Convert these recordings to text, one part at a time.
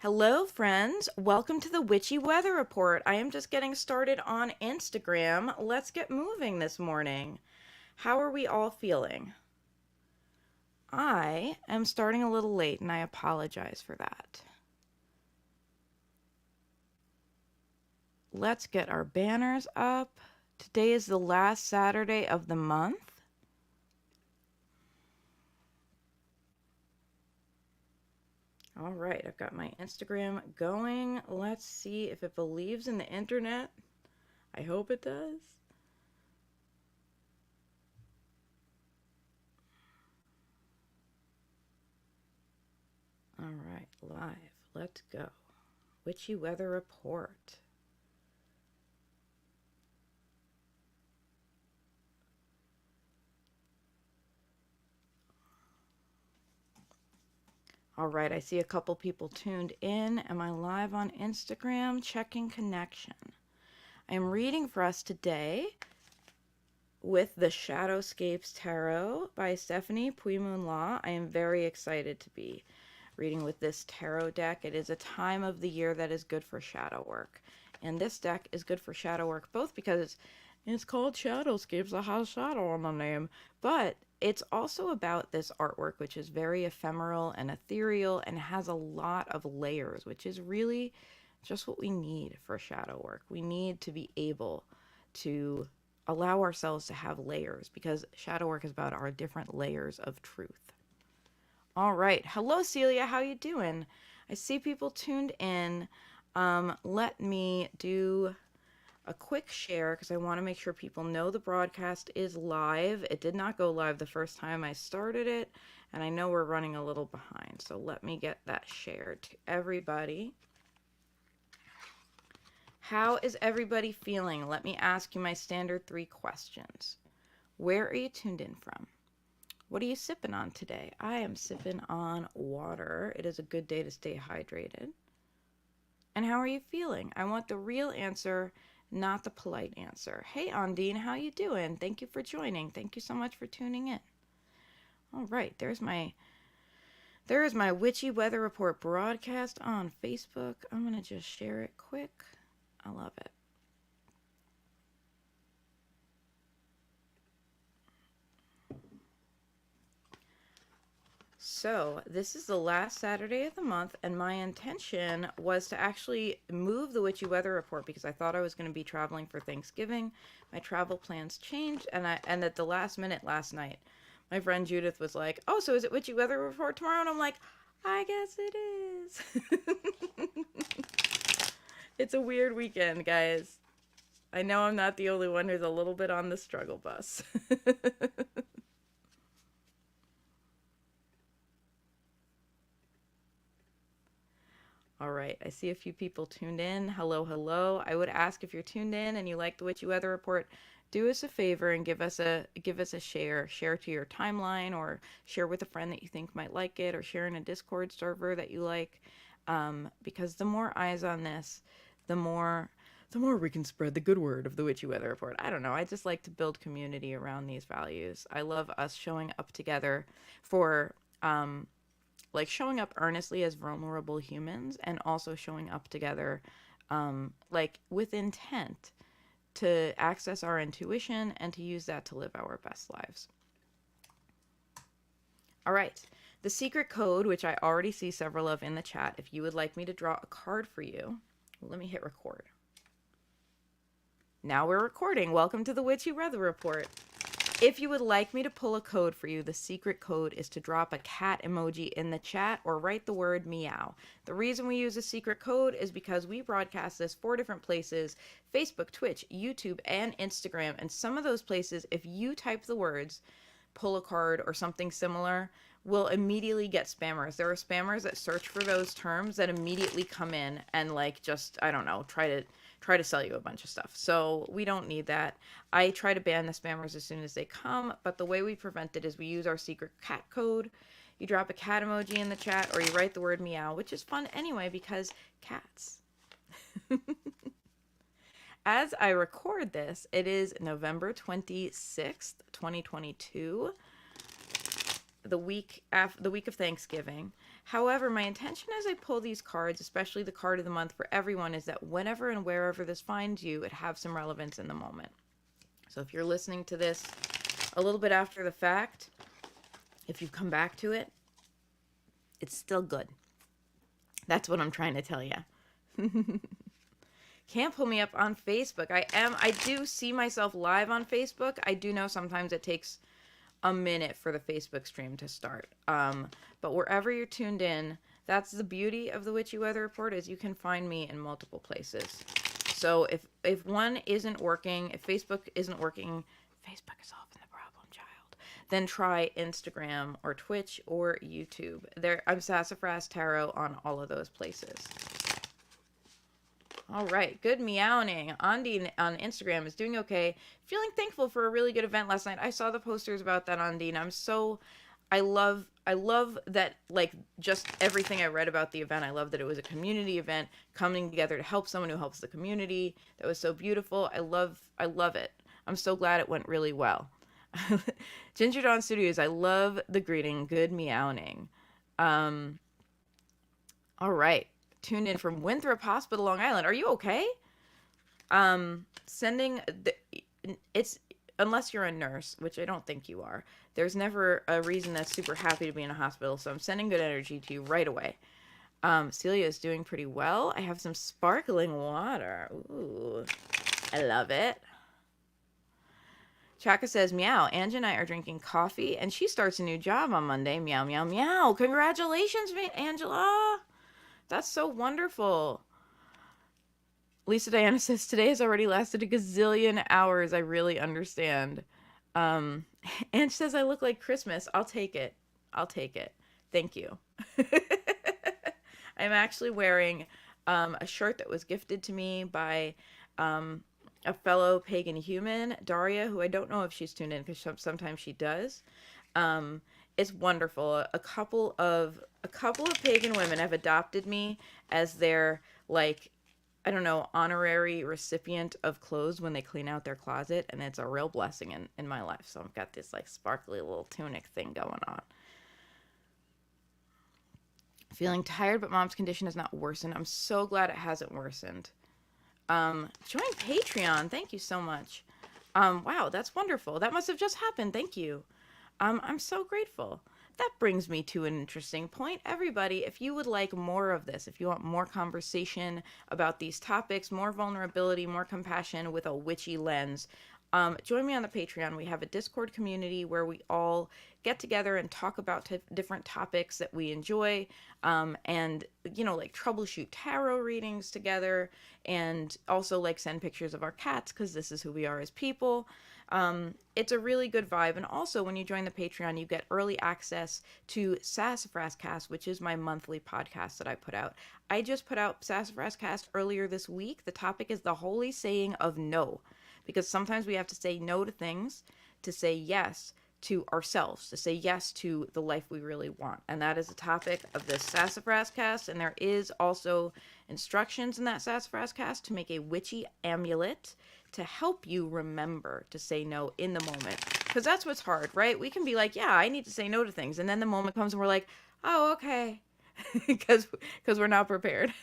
Hello, friends. Welcome to the Witchy Weather Report. I am just getting started on Instagram. Let's get moving this morning. How are we all feeling? I am starting a little late and I apologize for that. Let's get our banners up. Today is the last Saturday of the month. All right, I've got my Instagram going. Let's see if it believes in the internet. I hope it does. All right, live. Let's go. Witchy Weather Report. All right, I see a couple people tuned in. Am I live on Instagram? Checking connection. I am reading for us today with the Shadowscapes Tarot by Stephanie Pui-Mun Law. I am very excited to be reading with this tarot deck. It is a time of the year that is good for shadow work. And this deck is good for shadow work both because it's called Shadowscapes, it has shadow on the name, but it's also about this artwork, which is very ephemeral and ethereal and has a lot of layers, which is really just what we need for shadow work. We need to be able to allow ourselves to have layers because shadow work is about our different layers of truth. All right. Hello, Celia. How you doing? I see people tuned in. Let me do a quick share because I want to make sure people know the broadcast is live. It did not go live the first time I started it, and I know we're running a little behind. So let me get that shared to everybody. How is everybody feeling? Let me ask you my standard 3 questions. Where are you tuned in from? What are you sipping on today? I am sipping on water. It is a good day to stay hydrated. And how are you feeling? I want the real answer, not the polite answer. Hey, Ondine, how you doing? Thank you for joining. Thank you so much for tuning in. All right, there is my Witchy Weather Report broadcast on Facebook. I'm going to just share it quick. I love it. So this is the last Saturday of the month, and my intention was to actually move the Witchy Weather Report because I thought I was going to be traveling for Thanksgiving. My travel plans changed, and at the last minute last night, my friend Judith was like, "Oh, so is it Witchy Weather Report tomorrow?" And I'm like, "I guess it is." It's a weird weekend, guys. I know I'm not the only one who's a little bit on the struggle bus. All right, I see a few people tuned in. Hello, hello. I would ask if you're tuned in and you like the Witchy Weather Report, do us a favor and give us a share. Share to your timeline or share with a friend that you think might like it or share in a Discord server that you like. Because the more eyes on this, the more we can spread the good word of the Witchy Weather Report. I don't know. I just like to build community around these values. I love us showing up together for like showing up earnestly as vulnerable humans and also showing up together like with intent to access our intuition and to use that to live our best lives. All right, the secret code, which I already see several of in the chat, if you would like me to draw a card for you, let me hit record. Now we're recording. Welcome to the Witchy Weather Report. If you would like me to pull a code for you, the secret code is to drop a cat emoji in the chat or write the word meow. The reason we use a secret code is because we broadcast this 4 different places: Facebook, Twitch, YouTube, and Instagram. And some of those places, if you type the words pull a card or something similar, will immediately get spammers. There are spammers that search for those terms that immediately come in and like just, I don't know, try to sell you a bunch of stuff. So we don't need that. I try to ban the spammers as soon as they come, but the way we prevent it is we use our secret cat code. You drop a cat emoji in the chat or you write the word meow, which is fun anyway because cats. As I record this, it is November 26th, 2022. the week of Thanksgiving. However, my intention as I pull these cards, especially the card of the month for everyone, is that whenever and wherever this finds you, it have some relevance in the moment. So if you're listening to this a little bit after the fact, if you've come back to it, it's still good. That's what I'm trying to tell you. Can't pull me up on Facebook. I do see myself live on Facebook. I do know sometimes it takes a minute for the Facebook stream to start. But wherever you're tuned in, that's the beauty of the Witchy Weather Report, is you can find me in multiple places. So if one isn't working, if Facebook isn't working, Facebook is often the problem child, then try Instagram or Twitch or YouTube. I'm Sassafras Tarot on all of those places. All right, good meowing. Ondine on Instagram is doing okay. Feeling thankful for a really good event last night. I saw the posters about that, Ondine. I love that, like, just everything I read about the event. I love that it was a community event coming together to help someone who helps the community. That was so beautiful. I love it. I'm so glad it went really well. Ginger Dawn Studios, I love the greeting. Good meowing. All right. Tuned in from Winthrop Hospital, Long Island. Are you okay? It's, unless you're a nurse, which I don't think you are, there's never a reason that's super happy to be in a hospital, so I'm sending good energy to you right away. Celia is doing pretty well. I have some sparkling water. Ooh, I love it. Chaka says, meow. Angie and I are drinking coffee, and she starts a new job on Monday. Meow, meow, meow. Congratulations, Angela. That's so wonderful. Lisa Diana says, today has already lasted a gazillion hours. I really understand. And she says, I look like Christmas. I'll take it. Thank you. I'm actually wearing a shirt that was gifted to me by a fellow pagan human, Daria, who I don't know if she's tuned in, because sometimes she does. It's wonderful. A couple of pagan women have adopted me as their, like, I don't know, honorary recipient of clothes when they clean out their closet, and it's a real blessing in my life. So I've got this, like, sparkly little tunic thing going on. Feeling tired, but mom's condition has not worsened. I'm so glad it hasn't worsened. Join Patreon. Thank you so much. Wow, that's wonderful. That must have just happened. Thank you. I'm so grateful. That brings me to an interesting point. Everybody, if you would like more of this, if you want more conversation about these topics, more vulnerability, more compassion with a witchy lens, join me on the Patreon. We have a Discord community where we all get together and talk about different topics that we enjoy, and, you know, like troubleshoot tarot readings together, and also, like, send pictures of our cats, because this is who we are as people. It's a really good vibe. And also, when you join the Patreon, you get early access to Sassafras Cast, which is my monthly podcast that I put out. I just put out Sassafras Cast earlier this week. The topic is the holy saying of no, because sometimes we have to say no to things to say yes to ourselves, to say yes to the life we really want. And that is the topic of this Sassafras Cast. And there is also instructions in that Sassafras Cast to make a witchy amulet to help you remember to say no in the moment. Because that's what's hard, right? We can be like, yeah, I need to say no to things. And then the moment comes and we're like, oh, okay. Because we're not prepared.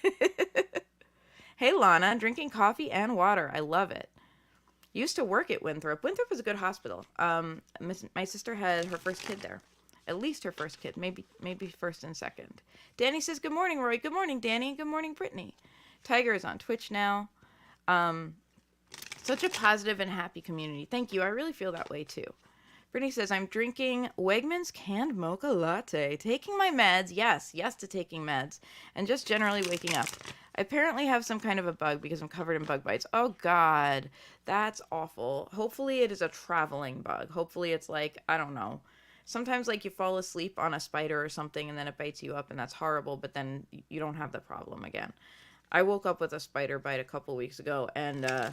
Hey, Lana, drinking coffee and water. I love it. Used to work at Winthrop. Winthrop is a good hospital. My sister had her first kid there. At least her first kid. Maybe first and second. Danny says, good morning, Roy. Good morning, Danny. Good morning, Brittany. Tiger is on Twitch now. Such a positive and happy community. Thank you. I really feel that way too. Brittany says, I'm drinking Wegmans canned mocha latte. Taking my meds. Yes to taking meds. And just generally waking up. I apparently have some kind of a bug because I'm covered in bug bites. Oh, God. That's awful. Hopefully it is a traveling bug. Hopefully it's like, I don't know. Sometimes, like, you fall asleep on a spider or something and then it bites you up and that's horrible, but then you don't have the problem again. I woke up with a spider bite a couple weeks ago, and I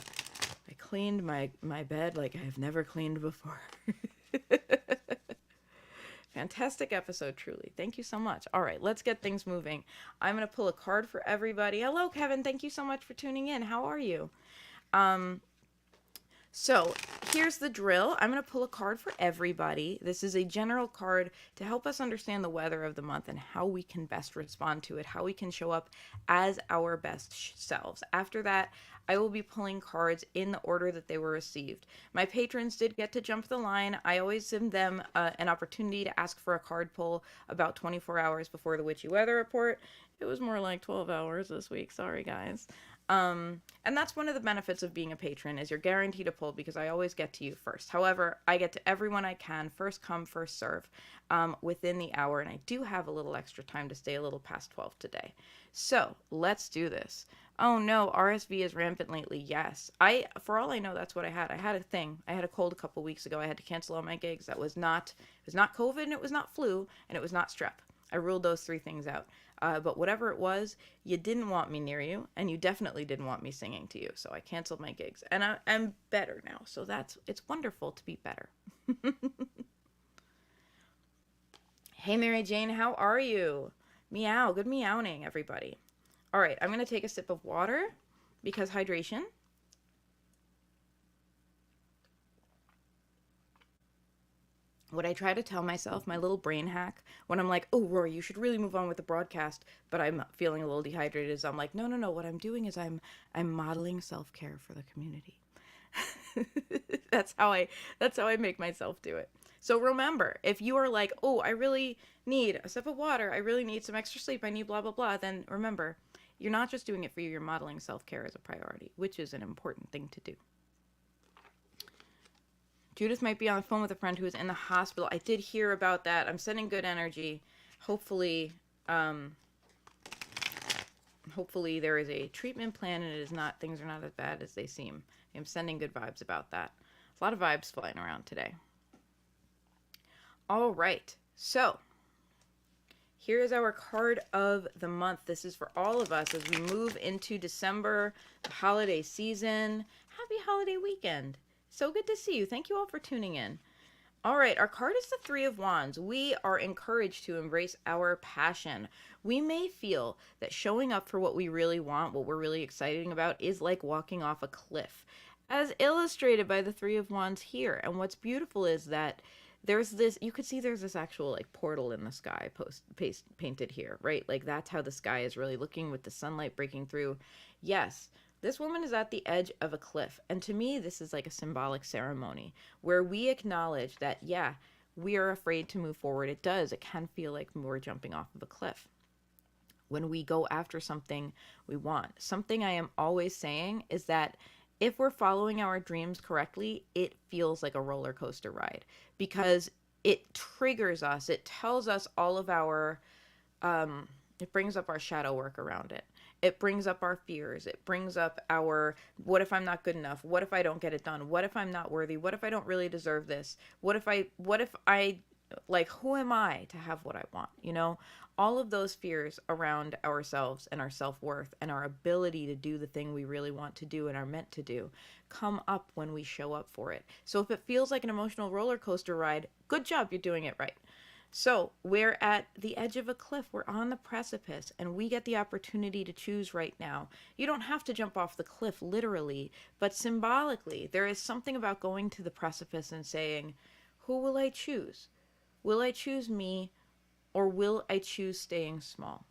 cleaned my bed like I've never cleaned before. Fantastic episode, truly. Thank you so much. All right, let's get things moving. I'm going to pull a card for everybody. Hello, Kevin. Thank you so much for tuning in. How are you? So here's the drill. I'm going to pull a card for everybody. This is a general card to help us understand the weather of the month and how we can best respond to it, how we can show up as our best selves. After that, I will be pulling cards in the order that they were received. My patrons did get to jump the line. I always give them an opportunity to ask for a card pull about 24 hours before the Witchy Weather Report. It was more like 12 hours this week. Sorry, guys. And that's one of the benefits of being a patron is you're guaranteed a pull because I always get to you first. However, I get to everyone I can, first come, first serve, within the hour. And I do have a little extra time to stay a little past 12 today. So let's do this. Oh no, RSV is rampant lately. Yes. For all I know, that's what I had. I had a thing. I had a cold a couple weeks ago. I had to cancel all my gigs. It was not COVID, and it was not flu, and it was not strep. I ruled those three things out. But whatever it was, you didn't want me near you, and you definitely didn't want me singing to you. So I canceled my gigs, and I'm better now. So it's wonderful to be better. Hey, Mary Jane, how are you? Meow. Good meowing, everybody. All right, I'm going to take a sip of water because hydration. What I try to tell myself, my little brain hack, when I'm like, oh, Rory, you should really move on with the broadcast, but I'm feeling a little dehydrated, is I'm like, no. What I'm doing is I'm modeling self-care for the community. That's how I make myself do it. So remember, if you are like, oh, I really need a sip of water, I really need some extra sleep, I need blah, blah, blah, then remember, you're not just doing it for you, you're modeling self-care as a priority, which is an important thing to do. Judith might be on the phone with a friend who is in the hospital. I did hear about that. I'm sending good energy. Hopefully there is a treatment plan and things are not as bad as they seem. I'm sending good vibes about that. A lot of vibes flying around today. All right. So here is our card of the month. This is for all of us as we move into December, the holiday season. Happy holiday weekend. So good to see you. Thank you all for tuning in. All right, our card is the Three of Wands. We are encouraged to embrace our passion. We may feel that showing up for what we really want, what we're really excited about, is like walking off a cliff, as illustrated by the Three of Wands here. And what's beautiful is that there's this actual like portal in the sky painted here, right? Like that's how the sky is really looking with the sunlight breaking through. Yes. This woman is at the edge of a cliff. And to me, this is like a symbolic ceremony where we acknowledge that, yeah, we are afraid to move forward. It can feel like we're jumping off of a cliff. When we go after something we want, something I am always saying is that if we're following our dreams correctly, it feels like a roller coaster ride because it triggers us. It tells us all of our, it brings up our shadow work around it. It brings up our fears. It brings up our, what if I'm not good enough? What if I don't get it done? What if I'm not worthy? What if I don't really deserve this? What if I, like, who am I to have what I want? You know, all of those fears around ourselves and our self-worth and our ability to do the thing we really want to do and are meant to do come up when we show up for it. So if it feels like an emotional roller coaster ride, good job, you're doing it right. So we're at the edge of a cliff. We're on the precipice and we get the opportunity to choose right now. You don't have to jump off the cliff literally, but symbolically, there is something about going to the precipice and saying, who will I choose? Will I choose me or will I choose staying small?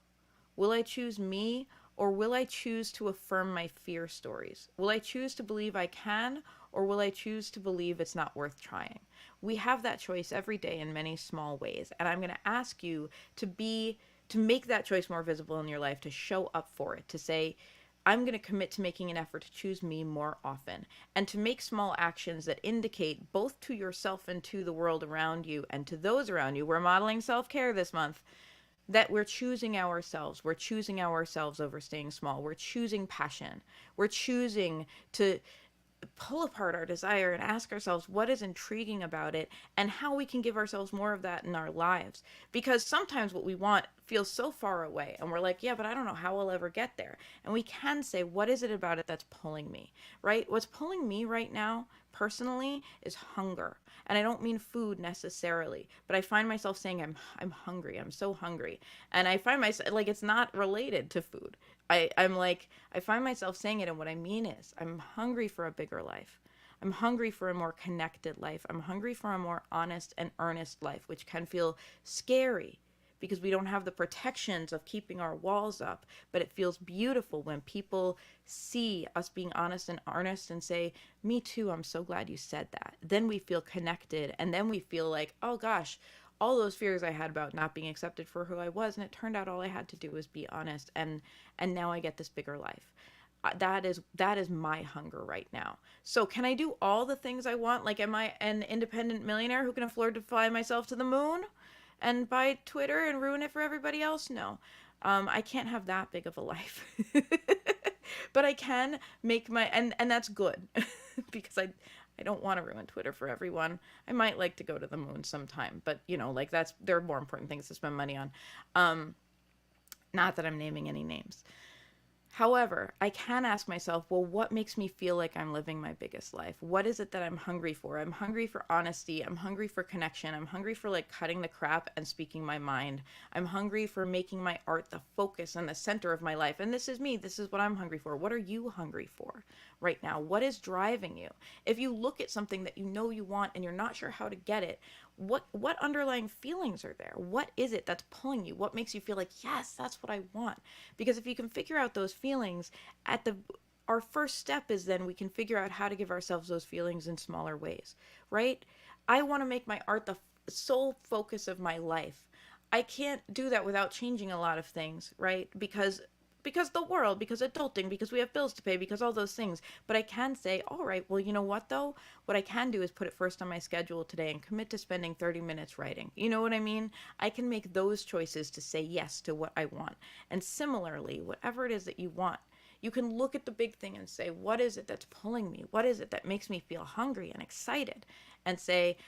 Will I choose me or will I choose to affirm my fear stories? Will I choose to believe I can or will I choose to believe it's not worth trying? We have that choice every day in many small ways. And I'm going to ask you to make that choice more visible in your life, to show up for it, to say, I'm going to commit to making an effort to choose me more often and to make small actions that indicate both to yourself and to the world around you and to those around you. We're modeling self-care this month. That we're choosing ourselves. We're choosing ourselves over staying small. We're choosing passion. We're choosing to pull apart our desire and ask ourselves what is intriguing about it and how we can give ourselves more of that in our lives. Because sometimes what we want feels so far away and we're like, yeah, but I don't know how I'll ever get there. And we can say, what is it about it that's pulling me, right? What's pulling me right now personally is hunger. And I don't mean food necessarily, but I find myself saying I'm hungry. I'm so hungry. And I find myself like it's not related to food. I find myself saying it, and what I mean is I'm hungry for a bigger life. I'm hungry for a more connected life. I'm hungry for a more honest and earnest life, which can feel scary because we don't have the protections of keeping our walls up. But it feels beautiful when people see us being honest and earnest and say, me too, I'm so glad you said that. Then we feel connected, and then we feel like, oh gosh, all those fears I had about not being accepted for who I was, and it turned out all I had to do was be honest, and now I get this bigger life. That is my hunger right now. So can I do all the things I want? Like, am I an independent millionaire who can afford to fly myself to the moon and buy Twitter and ruin it for everybody else? No. I can't have that big of a life. But I can make my, and that's good because I don't want to ruin Twitter for everyone. I might like to go to the moon sometime, but like there are more important things to spend money on. Not that I'm naming any names. However, I can ask myself, well, what makes me feel like I'm living my biggest life? What is it that I'm hungry for? I'm hungry for honesty. I'm hungry for connection. I'm hungry for like cutting the crap and speaking my mind. I'm hungry for making my art the focus and the center of my life. And this is me. This is what I'm hungry for. What are you hungry for right now? What is driving you? If you look at something that you know you want and you're not sure how to get it, what underlying feelings are there? What is it that's pulling you? What makes you feel like, yes, that's what I want? Because if you can figure out those feelings our first step is then we can figure out how to give ourselves those feelings in smaller ways, right? I want to make my art the sole focus of my life. I can't do that without changing a lot of things, right? Because the world, because adulting, because we have bills to pay, because all those things. But I can say, all right, well, you know what though? What I can do is put it first on my schedule today and commit to spending 30 minutes writing. You know what I mean? I can make those choices to say yes to what I want. And similarly, whatever it is that you want, you can look at the big thing and say, what is it that's pulling me? What is it that makes me feel hungry and excited? And say,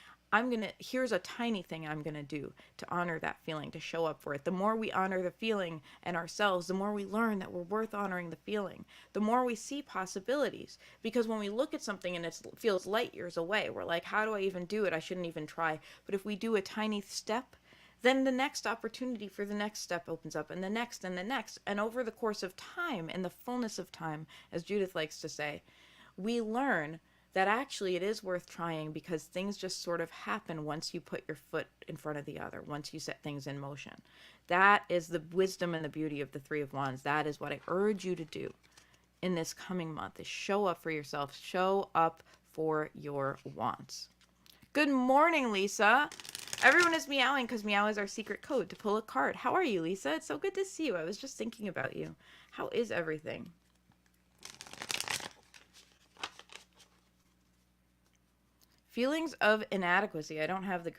here's a tiny thing I'm going to do to honor that feeling, to show up for it. The more we honor the feeling and ourselves, the more we learn that we're worth honoring the feeling, the more we see possibilities. Because when we look at something and it feels light years away, we're like, how do I even do it? I shouldn't even try. But if we do a tiny step, then the next opportunity for the next step opens up, and the next, and the next. And over the course of time, in the fullness of time, as Judith likes to say, we learn that actually it is worth trying because things just sort of happen once you put your foot in front of the other, once you set things in motion. That is the wisdom and the beauty of the Three of Wands. That is what I urge you to do in this coming month, is show up for yourself, show up for your wants. Good morning, Lisa. Everyone is meowing because meow is our secret code to pull a card. How are you, Lisa? It's so good to see you. I was just thinking about you. How is everything? Feelings of inadequacy. I don't have the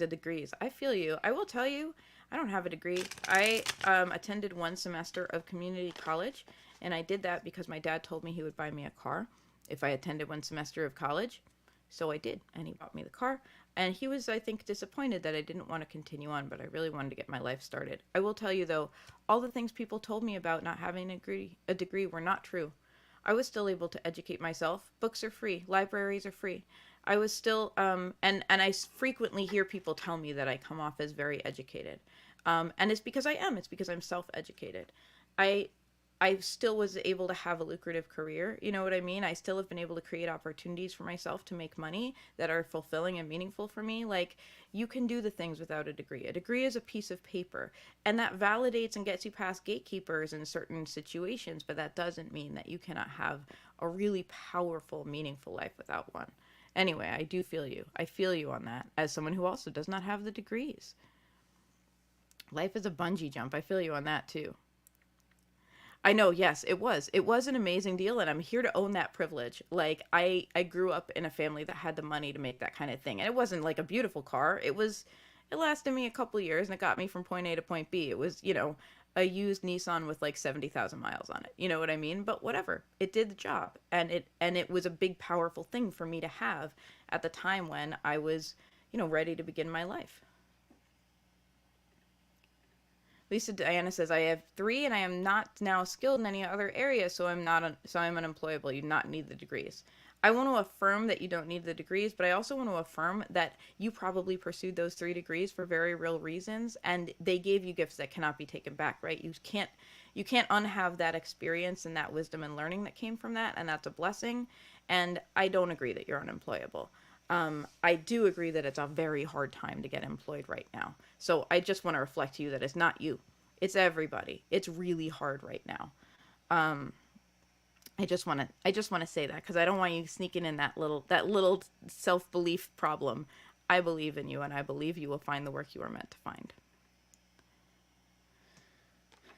degrees. I feel you. I will tell you, I don't have a degree. I attended one semester of community college, and I did that because my dad told me he would buy me a car if I attended one semester of college. So I did, and he bought me the car. And he was, I think, disappointed that I didn't want to continue on, but I really wanted to get my life started. I will tell you, though, all the things people told me about not having a degree were not true. I was still able to educate myself. Books are free. Libraries are free. I was still, and I frequently hear people tell me that I come off as very educated. And it's because I am. It's because I'm self-educated. I still was able to have a lucrative career. You know what I mean? I still have been able to create opportunities for myself to make money that are fulfilling and meaningful for me. Like, you can do the things without a degree. A degree is a piece of paper, and that validates and gets you past gatekeepers in certain situations, but that doesn't mean that you cannot have a really powerful, meaningful life without one. Anyway, I do feel you. I feel you on that as someone who also does not have the degrees. Life is a bungee jump. I feel you on that too. I know, yes, it was. It was an amazing deal, and I'm here to own that privilege. Like, I grew up in a family that had the money to make that kind of thing. And it wasn't like a beautiful car. It lasted me a couple of years, and it got me from point A to point B. It was, a used Nissan with like 70,000 miles on it. You know what I mean? But whatever. It did the job. And it was a big, powerful thing for me to have at the time when I was, ready to begin my life. Lisa Diana says, I have 3 and I am not now skilled in any other area, so I'm unemployable. You do not need the degrees. I want to affirm that you don't need the degrees, but I also want to affirm that you probably pursued those 3 degrees for very real reasons, and they gave you gifts that cannot be taken back, right? You can't unhave that experience and that wisdom and learning that came from that, and that's a blessing. And I don't agree that you're unemployable. I do agree that it's a very hard time to get employed right now. So I just want to reflect to you that it's not you. It's everybody. It's really hard right now. I just want to say that because I don't want you sneaking in that little self-belief problem. I believe in you, and I believe you will find the work you are meant to find.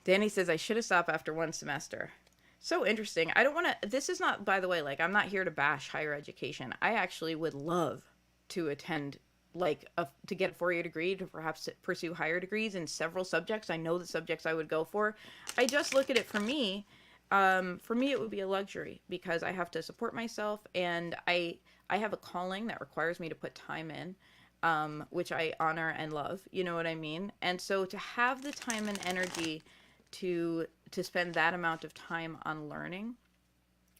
Danny says I should have stopped after 1 semester. So interesting. I don't want to, this is not, by the way, like, I'm not here to bash higher education. I actually would love to attend, like, to get a 4-year degree, to perhaps pursue higher degrees in several subjects. I know the subjects I would go for. I just look at it for me. It would be a luxury because I have to support myself, and I have a calling that requires me to put time in, which I honor and love. You know what I mean? And so to have the time and energy to spend that amount of time on learning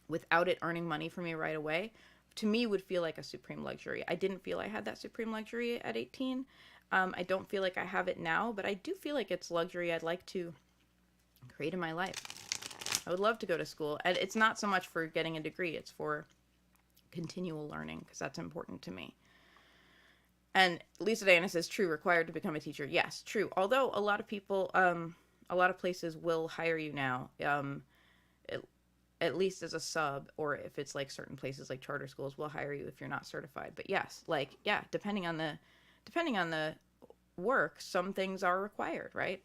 without it earning money for me right away, to me would feel like a supreme luxury. I didn't feel I had that supreme luxury at 18. I don't feel like I have it now, but I do feel like it's luxury I'd like to create in my life. I would love to go to school, and it's not so much for getting a degree, it's for continual learning, because that's important to me. And Lisa Diana says, true, required to become a teacher. Yes, true. Although a lot of people, a lot of places will hire you now, at least as a sub, or if it's like certain places like charter schools will hire you if you're not certified. But yes, like, yeah, depending on the work, some things are required, right?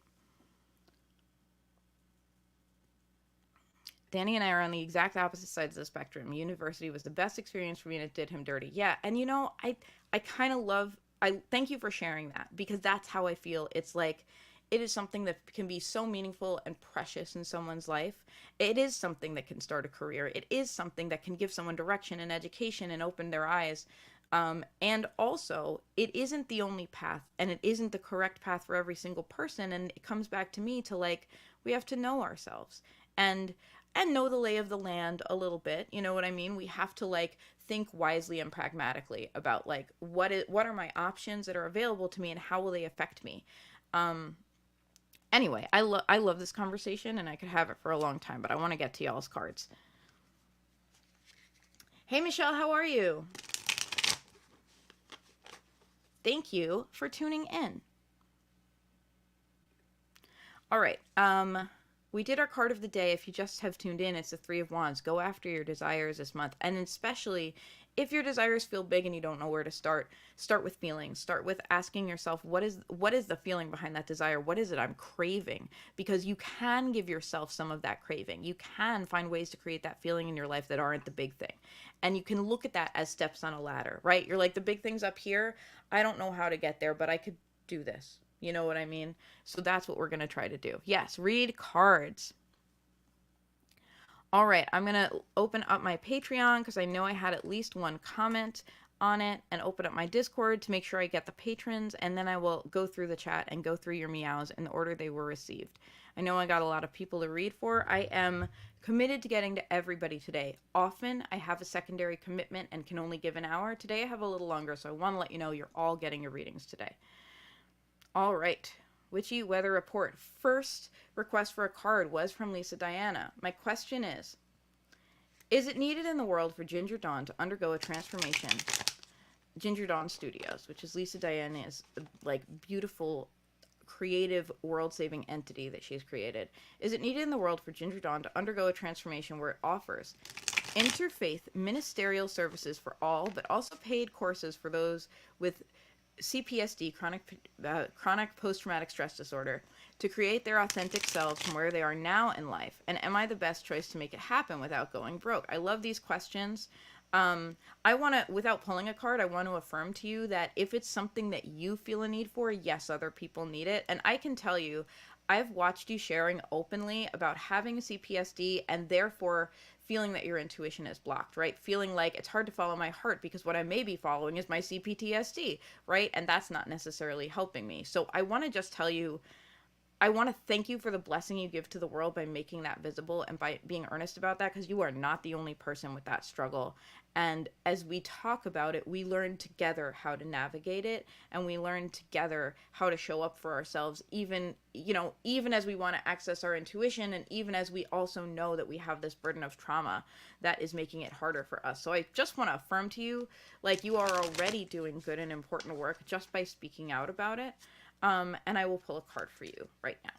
Danny and I are on the exact opposite sides of the spectrum. University was the best experience for me, and it did him dirty. Yeah, and you know, I kind of love, I thank you for sharing that, because that's how I feel. It's like, it is something that can be so meaningful and precious in someone's life. It is something that can start a career. It is something that can give someone direction and education and open their eyes. And also, it isn't the only path, and it isn't the correct path for every single person. And it comes back to me to, like, we have to know ourselves and know the lay of the land a little bit. You know what I mean? We have to, like, think wisely and pragmatically about, like, what are my options that are available to me, and how will they affect me? Anyway, I love this conversation, and I could have it for a long time, but I want to get to y'all's cards. Hey, Michelle, how are you? Thank you for tuning in. All right. We did our card of the day. If you just have tuned in, it's the 3 of Wands. Go after your desires this month. And especially if your desires feel big and you don't know where to start with feelings. Start with asking yourself, what is the feeling behind that desire? What is it I'm craving? Because you can give yourself some of that craving. You can find ways to create that feeling in your life that aren't the big thing. And you can look at that as steps on a ladder, right? You're like, the big thing's up here. I don't know how to get there, but I could do this. You know what I mean? So that's what we're going to try to do. Yes, read cards. All right, I'm going to open up my Patreon because I know I had at least one comment on it, and open up my Discord to make sure I get the patrons, and then I will go through the chat and go through your meows in the order they were received. I know I got a lot of people to read for. I am committed to getting to everybody today. Often I have a secondary commitment and can only give an hour. Today I have a little longer, so I want to let you know you're all getting your readings today. All right, Witchy Weather Report. First request for a card was from Lisa Diana. My question is it needed in the world for Ginger Dawn to undergo a transformation? Ginger Dawn Studios, which is Lisa Diana's, like, beautiful, creative, world-saving entity that she's created. Is it needed in the world for Ginger Dawn to undergo a transformation where it offers interfaith ministerial services for all, but also paid courses for those with CPSD, chronic post-traumatic stress disorder, to create their authentic selves from where they are now in life? And am I the best choice to make it happen without going broke? I love these questions. I want to, without pulling a card, I want to affirm to you that if it's something that you feel a need for, yes, other people need it. And I can tell you, I've watched you sharing openly about having a CPSD and therefore feeling that your intuition is blocked, right? Feeling like it's hard to follow my heart because what I may be following is my CPTSD, right? And that's not necessarily helping me. So I want to just tell you, I want to thank you for the blessing you give to the world by making that visible and by being earnest about that, because you are not the only person with that struggle. And as we talk about it, we learn together how to navigate it, and we learn together how to show up for ourselves, even, you know, even as we want to access our intuition, and even as we also know that we have this burden of trauma that is making it harder for us. So I just want to affirm to you, like, you are already doing good and important work just by speaking out about it. And I will pull a card for you right now.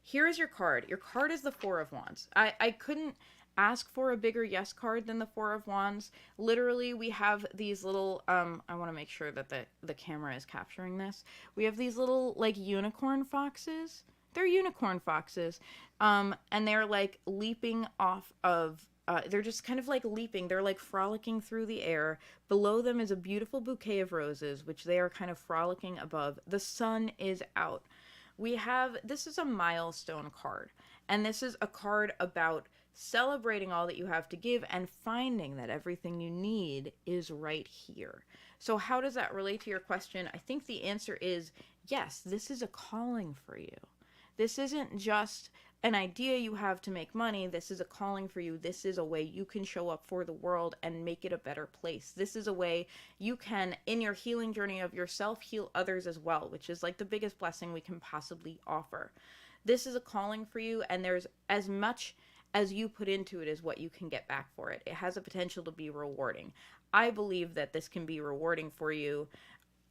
Here is your card. Your card is the Four of Wands. I couldn't ask for a bigger yes card than the Four of Wands. Literally, we have these little, I want to make sure that the camera is capturing this. We have these little, like, unicorn foxes. They're unicorn foxes. And they're, like, leaping off of, they're just kind of like leaping. They're like frolicking through the air. Below them is a beautiful bouquet of roses, which they are kind of frolicking above. The sun is out. This is a milestone card, and this is a card about celebrating all that you have to give and finding that everything you need is right here. So how does that relate to your question? I think the answer is yes, this is a calling for you. This isn't just an idea you have to make money. This is a calling for you. This is a way you can show up for the world and make it a better place. This is a way you can, in your healing journey of yourself, heal others as well, which is like the biggest blessing we can possibly offer. This is a calling for you, and there's as much as you put into it is what you can get back for it. It has a potential to be rewarding. I believe that this can be rewarding for you.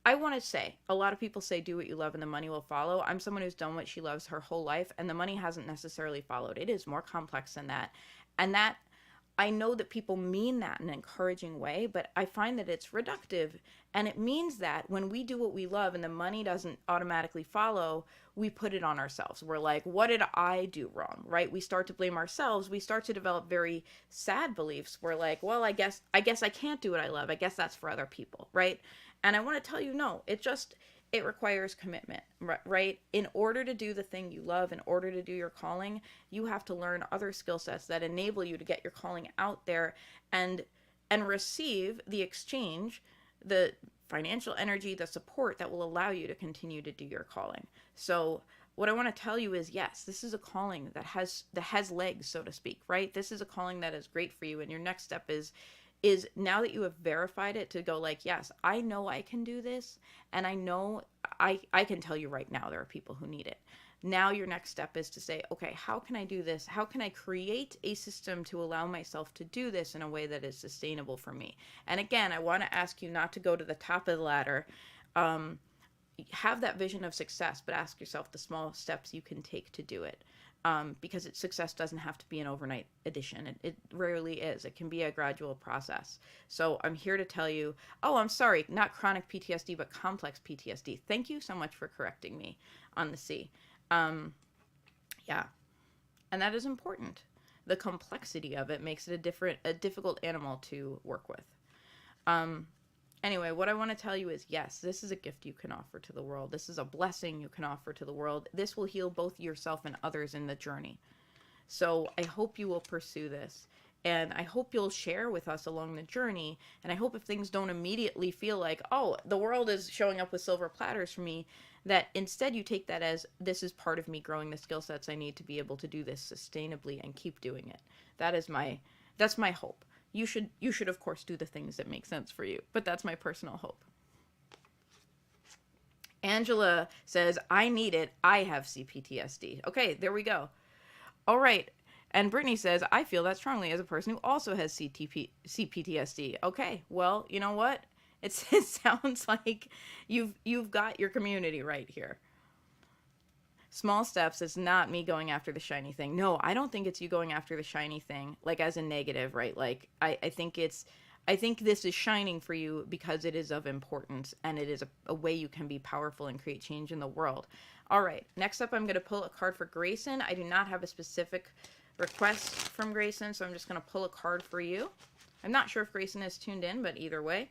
I want to say, a lot of people say do what you love and the money will follow. I'm someone who's done what she loves her whole life, and the money hasn't necessarily followed. It is more complex than that. And that, I know that people mean that in an encouraging way, but I find that it's reductive. And it means that when we do what we love and the money doesn't automatically follow, we put it on ourselves. We're like, what did I do wrong, right? We start to blame ourselves. We start to develop very sad beliefs. We're like, well, I guess I can't do what I love. I guess that's for other people, right? And I want to tell you, no, it requires commitment, right? In order to do the thing you love, in order to do your calling, you have to learn other skill sets that enable you to get your calling out there and receive the exchange, the financial energy, the support that will allow you to continue to do your calling. So what I want to tell you is, yes, this is a calling that has legs, so to speak, right? This is a calling that is great for you. And your next step is now that you have verified it, to go like, yes, I know I can do this, and I know I can tell you right now there are people who need it. Now your next step is to say, okay, how can I do this? How can I create a system to allow myself to do this in a way that is sustainable for me? And again, I want to ask you not to go to the top of the ladder. Have that vision of success, but ask yourself the small steps you can take to do it. Because success doesn't have to be an overnight addition. It rarely is. It can be a gradual process. So I'm here to tell you, oh, I'm sorry, not chronic PTSD, but complex PTSD. Thank you so much for correcting me on the C. Yeah. And that is important. The complexity of it makes it a difficult animal to work with. Anyway, what I want to tell you is, yes, this is a gift you can offer to the world. This is a blessing you can offer to the world. This will heal both yourself and others in the journey. So I hope you will pursue this. And I hope you'll share with us along the journey. And I hope if things don't immediately feel like, oh, the world is showing up with silver platters for me, that instead you take that as, this is part of me growing the skill sets I need to be able to do this sustainably and keep doing it. That's my hope. You should of course do the things that make sense for you, but that's my personal hope. Angela says, I need it. I have CPTSD. Okay, there we go. All right. And Brittany says, I feel that strongly as a person who also has CPTSD. Okay, well, you know what? It sounds like you've got your community right here. Small steps is not me going after the shiny thing. No, I don't think it's you going after the shiny thing, like as a negative, right? Like, I think this is shining for you because it is of importance, and it is a way you can be powerful and create change in the world. All right, next up, I'm going to pull a card for Grayson. I do not have a specific request from Grayson, so I'm just going to pull a card for you. I'm not sure if Grayson is tuned in, but either way,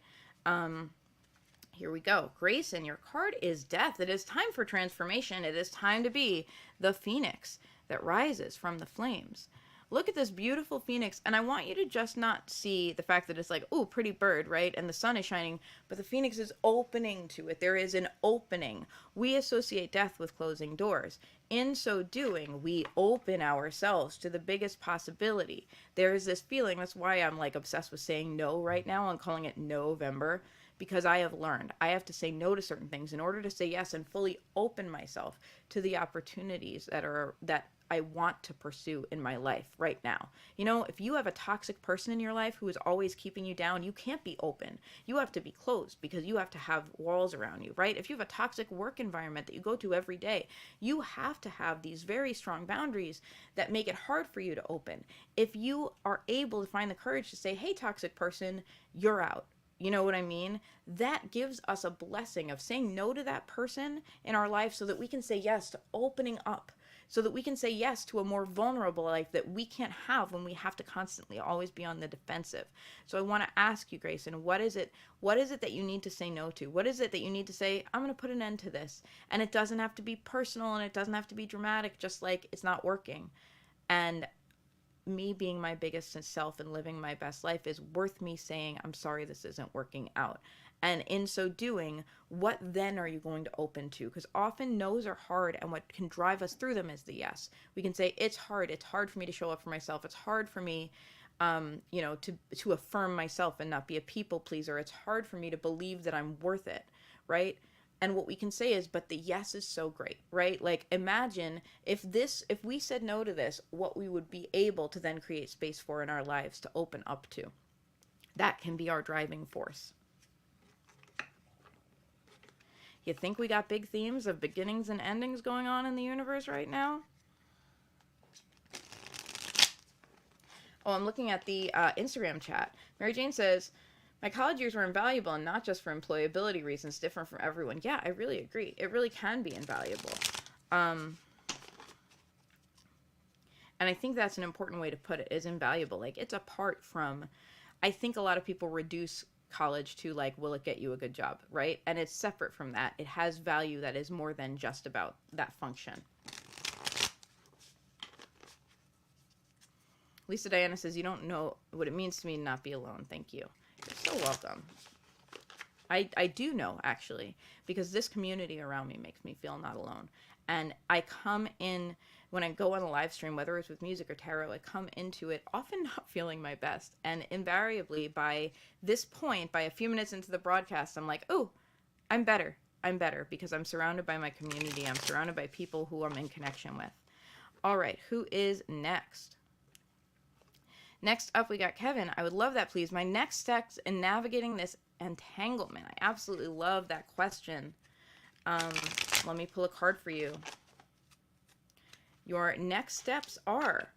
here we go. Grayson, your card is Death. It is time for transformation. It is time to be the phoenix that rises from the flames. Look at this beautiful phoenix, and I want you to just not see the fact that it's like, oh, pretty bird, right? And the sun is shining, but the phoenix is opening to it. There is an opening. We associate death with closing doors. In so doing, we open ourselves to the biggest possibility. There is this feeling, that's why I'm like obsessed with saying no right now and calling it November, because I have learned I have to say no to certain things in order to say yes and fully open myself to the opportunities that I want to pursue in my life right now. You know, if you have a toxic person in your life who is always keeping you down, you can't be open. You have to be closed because you have to have walls around you, right? If you have a toxic work environment that you go to every day, you have to have these very strong boundaries that make it hard for you to open. If you are able to find the courage to say, hey, toxic person, you're out. You know what I mean? That gives us a blessing of saying no to that person in our life so that we can say yes to opening up, so that we can say yes to a more vulnerable life that we can't have when we have to constantly always be on the defensive. So I want to ask you, Grayson, what is it that you need to say no to? What is it that you need to say, I'm going to put an end to this? And it doesn't have to be personal and it doesn't have to be dramatic, just like it's not working. And me being my biggest self and living my best life is worth me saying, I'm sorry, this isn't working out. And in so doing, what then are you going to open to? Because often no's are hard, and what can drive us through them is the yes. We can say, it's hard for me to show up for myself. It's hard for me, to affirm myself and not be a people pleaser. It's hard for me to believe that I'm worth it, right? And what we can say is, but the yes is so great, right? Like, imagine if we said no to this, what we would be able to then create space for in our lives to open up to. That can be our driving force. You think we got big themes of beginnings and endings going on in the universe right now? Oh, I'm looking at the Instagram chat. Mary Jane says, my college years were invaluable, and not just for employability reasons, different from everyone. Yeah, I really agree. It really can be invaluable. And I think that's an important way to put it, is invaluable. Like, it's apart from, I think a lot of people reduce college to like, will it get you a good job, right? And it's separate from that. It has value that is more than just about that function. Lisa Diana says, you don't know what it means to me to not be alone. Thank you. You're so welcome. I do know, actually, because this community around me makes me feel not alone. And I come in, when I go on a live stream, whether it's with music or tarot, I come into it often not feeling my best. And invariably, by this point, by a few minutes into the broadcast, I'm like, oh, I'm better. I'm better because I'm surrounded by my community. I'm surrounded by people who I'm in connection with. All right, who is next? Next up, we got Kevin. I would love that, please. My next steps in navigating this entanglement. I absolutely love that question. Let me pull a card for you. Your next steps are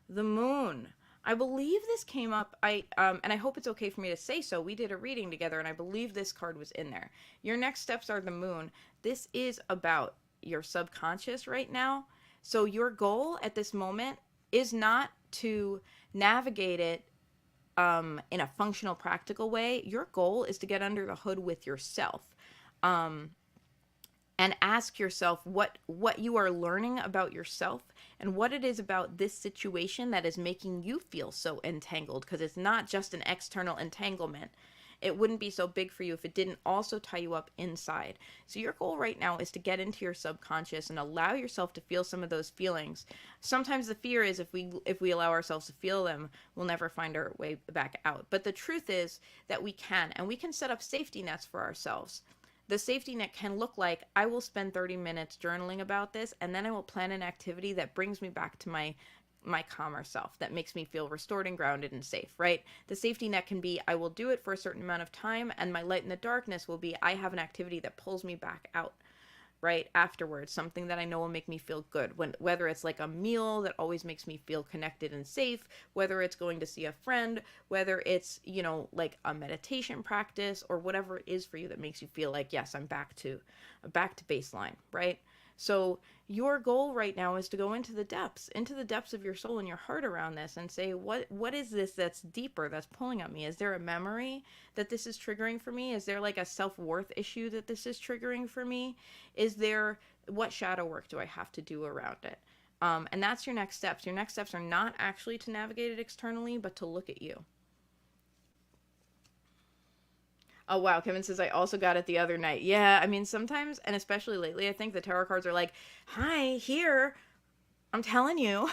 the moon. I believe this came up, and I hope it's okay for me to say so. We did a reading together, and I believe this card was in there. Your next steps are the moon. This is about your subconscious right now. So your goal at this moment is not to navigate it in a functional, practical way. Your goal is to get under the hood with yourself, and ask yourself what you are learning about yourself and what it is about this situation that is making you feel so entangled, because it's not just an external entanglement. It wouldn't be so big for you if it didn't also tie you up inside. So your goal right now is to get into your subconscious and allow yourself to feel some of those feelings. Sometimes the fear is if we allow ourselves to feel them, we'll never find our way back out. But the truth is that we can, and we can set up safety nets for ourselves. The safety net can look like, I will spend 30 minutes journaling about this, and then I will plan an activity that brings me back to my calmer self, that makes me feel restored and grounded and safe, right? The safety net can be, I will do it for a certain amount of time, and my light in the darkness will be, I have an activity that pulls me back out, right? Afterwards, something that I know will make me feel good. Whether it's like a meal that always makes me feel connected and safe, whether it's going to see a friend, whether it's, like a meditation practice, or whatever it is for you that makes you feel like, yes, I'm back to baseline, right? So your goal right now is to go into the depths of your soul and your heart around this and say, what is this that's deeper, that's pulling at me? Is there a memory that this is triggering for me? Is there like a self-worth issue that this is triggering for me? Is there, what shadow work do I have to do around it? And that's your next steps. Your next steps are not actually to navigate it externally, but to look at you. Oh, wow. Kevin says, I also got it the other night. Yeah, I mean, sometimes, and especially lately, I think the tarot cards are like, hi, here, I'm telling you.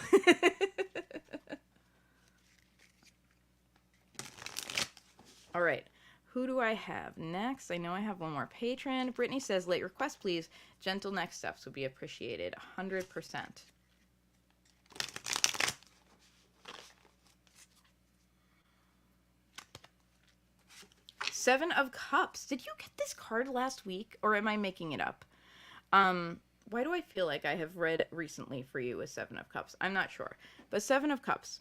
All right. Who do I have next? I know I have one more patron. Brittany says, late request, please. Gentle next steps would be appreciated. 100%. Seven of Cups. Did you get this card last week, or am I making it up? Why do I feel like I have read recently for you with Seven of Cups? I'm not sure. But Seven of Cups.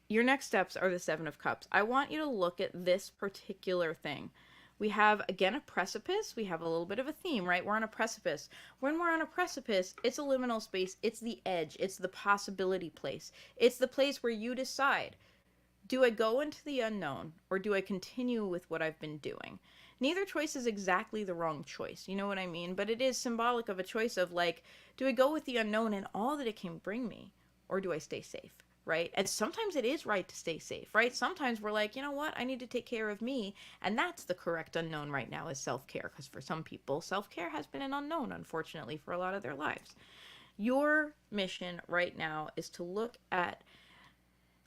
Your next steps are the Seven of Cups. I want you to look at this particular thing. We have, again, a precipice. We have a little bit of a theme, right? We're on a precipice. When we're on a precipice, it's a liminal space. It's the edge. It's the possibility place. It's the place where you decide, do I go into the unknown or do I continue with what I've been doing? Neither choice is exactly the wrong choice. You know what I mean? But it is symbolic of a choice of like, do I go with the unknown and all that it can bring me, or do I stay safe? Right? And sometimes it is right to stay safe, right? Sometimes we're like, you know what? I need to take care of me. And that's the correct unknown right now is self-care. Because for some people, self-care has been an unknown, unfortunately, for a lot of their lives. Your mission right now is to look at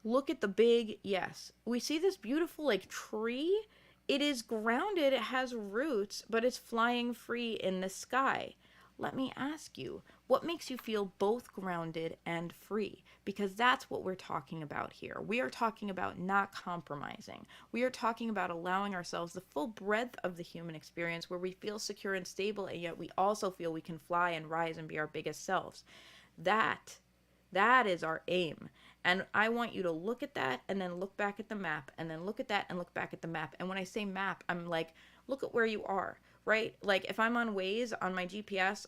the big, yes. We see this beautiful like tree. It is grounded, it has roots, but it's flying free in the sky. Let me ask you, what makes you feel both grounded and free? Because that's what we're talking about here. We are talking about not compromising. We are talking about allowing ourselves the full breadth of the human experience where we feel secure and stable, and yet we also feel we can fly and rise and be our biggest selves. That is our aim. And I want you to look at that and then look back at the map and then look at that and look back at the map. And when I say map, I'm like, look at where you are, right? Like if I'm on Waze, on my GPS,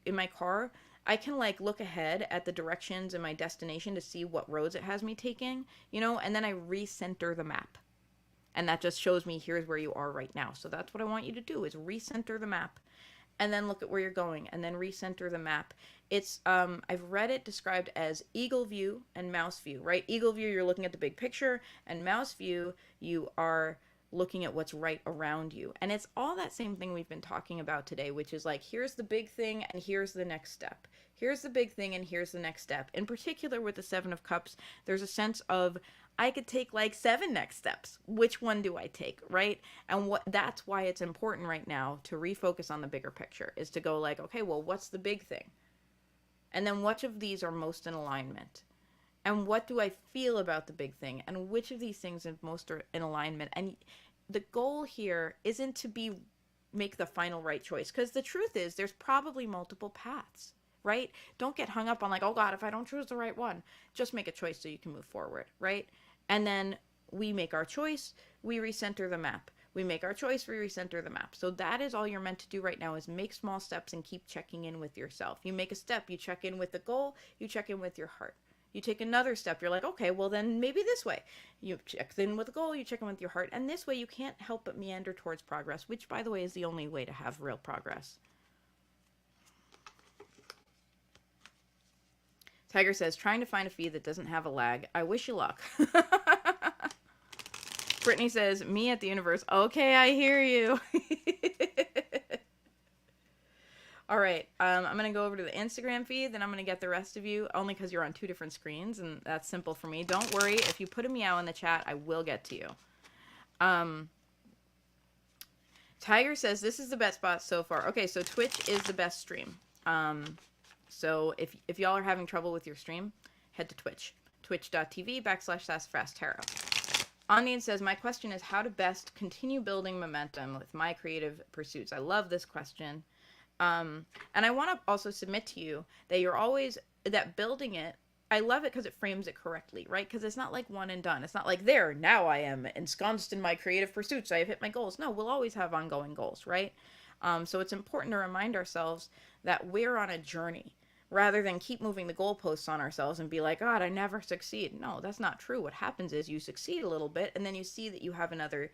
in my car, I can like look ahead at the directions and my destination to see what roads it has me taking, you know, and then I recenter the map. And that just shows me here's where you are right now. So that's what I want you to do is recenter the map and then look at where you're going and then recenter the map. It's I've read it described as eagle view and mouse view, right? Eagle view, you're looking at the big picture, and mouse view, you are looking at what's right around you. And it's all that same thing we've been talking about today, which is like, here's the big thing and here's the next step. Here's the big thing and here's the next step. In particular with the Seven of Cups, there's a sense of I could take like 7 next steps. Which one do I take, right? And that's why it's important right now to refocus on the bigger picture, is to go like, okay, well, what's the big thing? And then which of these are most in alignment? And what do I feel about the big thing? And which of these things are most in alignment? And the goal here isn't to make the final right choice, because the truth is there's probably multiple paths, right? Don't get hung up on like, oh God, if I don't choose the right one. Just make a choice so you can move forward, right? And then we make our choice, we recenter the map. We make our choice, we recenter the map. So that is all you're meant to do right now, is make small steps and keep checking in with yourself. You make a step, you check in with the goal, you check in with your heart. You take another step, you're like, okay, well then maybe this way. You check in with the goal, you check in with your heart, and this way you can't help but meander towards progress, which by the way is the only way to have real progress. Tiger says, trying to find a feed that doesn't have a lag. I wish you luck. Brittany says, me at the universe. Okay, I hear you. All right, I'm going to go over to the Instagram feed, then I'm going to get the rest of you, only because you're on 2 different screens, and that's simple for me. Don't worry, if you put a meow in the chat, I will get to you. Tiger says, this is the best spot so far. Okay, so Twitch is the best stream. So if y'all are having trouble with your stream, head to Twitch. Twitch.tv/sassafrastarot. Ondian says, my question is how to best continue building momentum with my creative pursuits. I love this question. And I want to also submit to you that you're always, that building it, I love it because it frames it correctly, right? Because it's not like one and done. It's not like, there, now I am ensconced in my creative pursuits. I have hit my goals. No, we'll always have ongoing goals, right? So it's important to remind ourselves that we're on a journey, rather than keep moving the goalposts on ourselves and be like, God, I never succeed. No, that's not true. What happens is you succeed a little bit, and then you see that you have another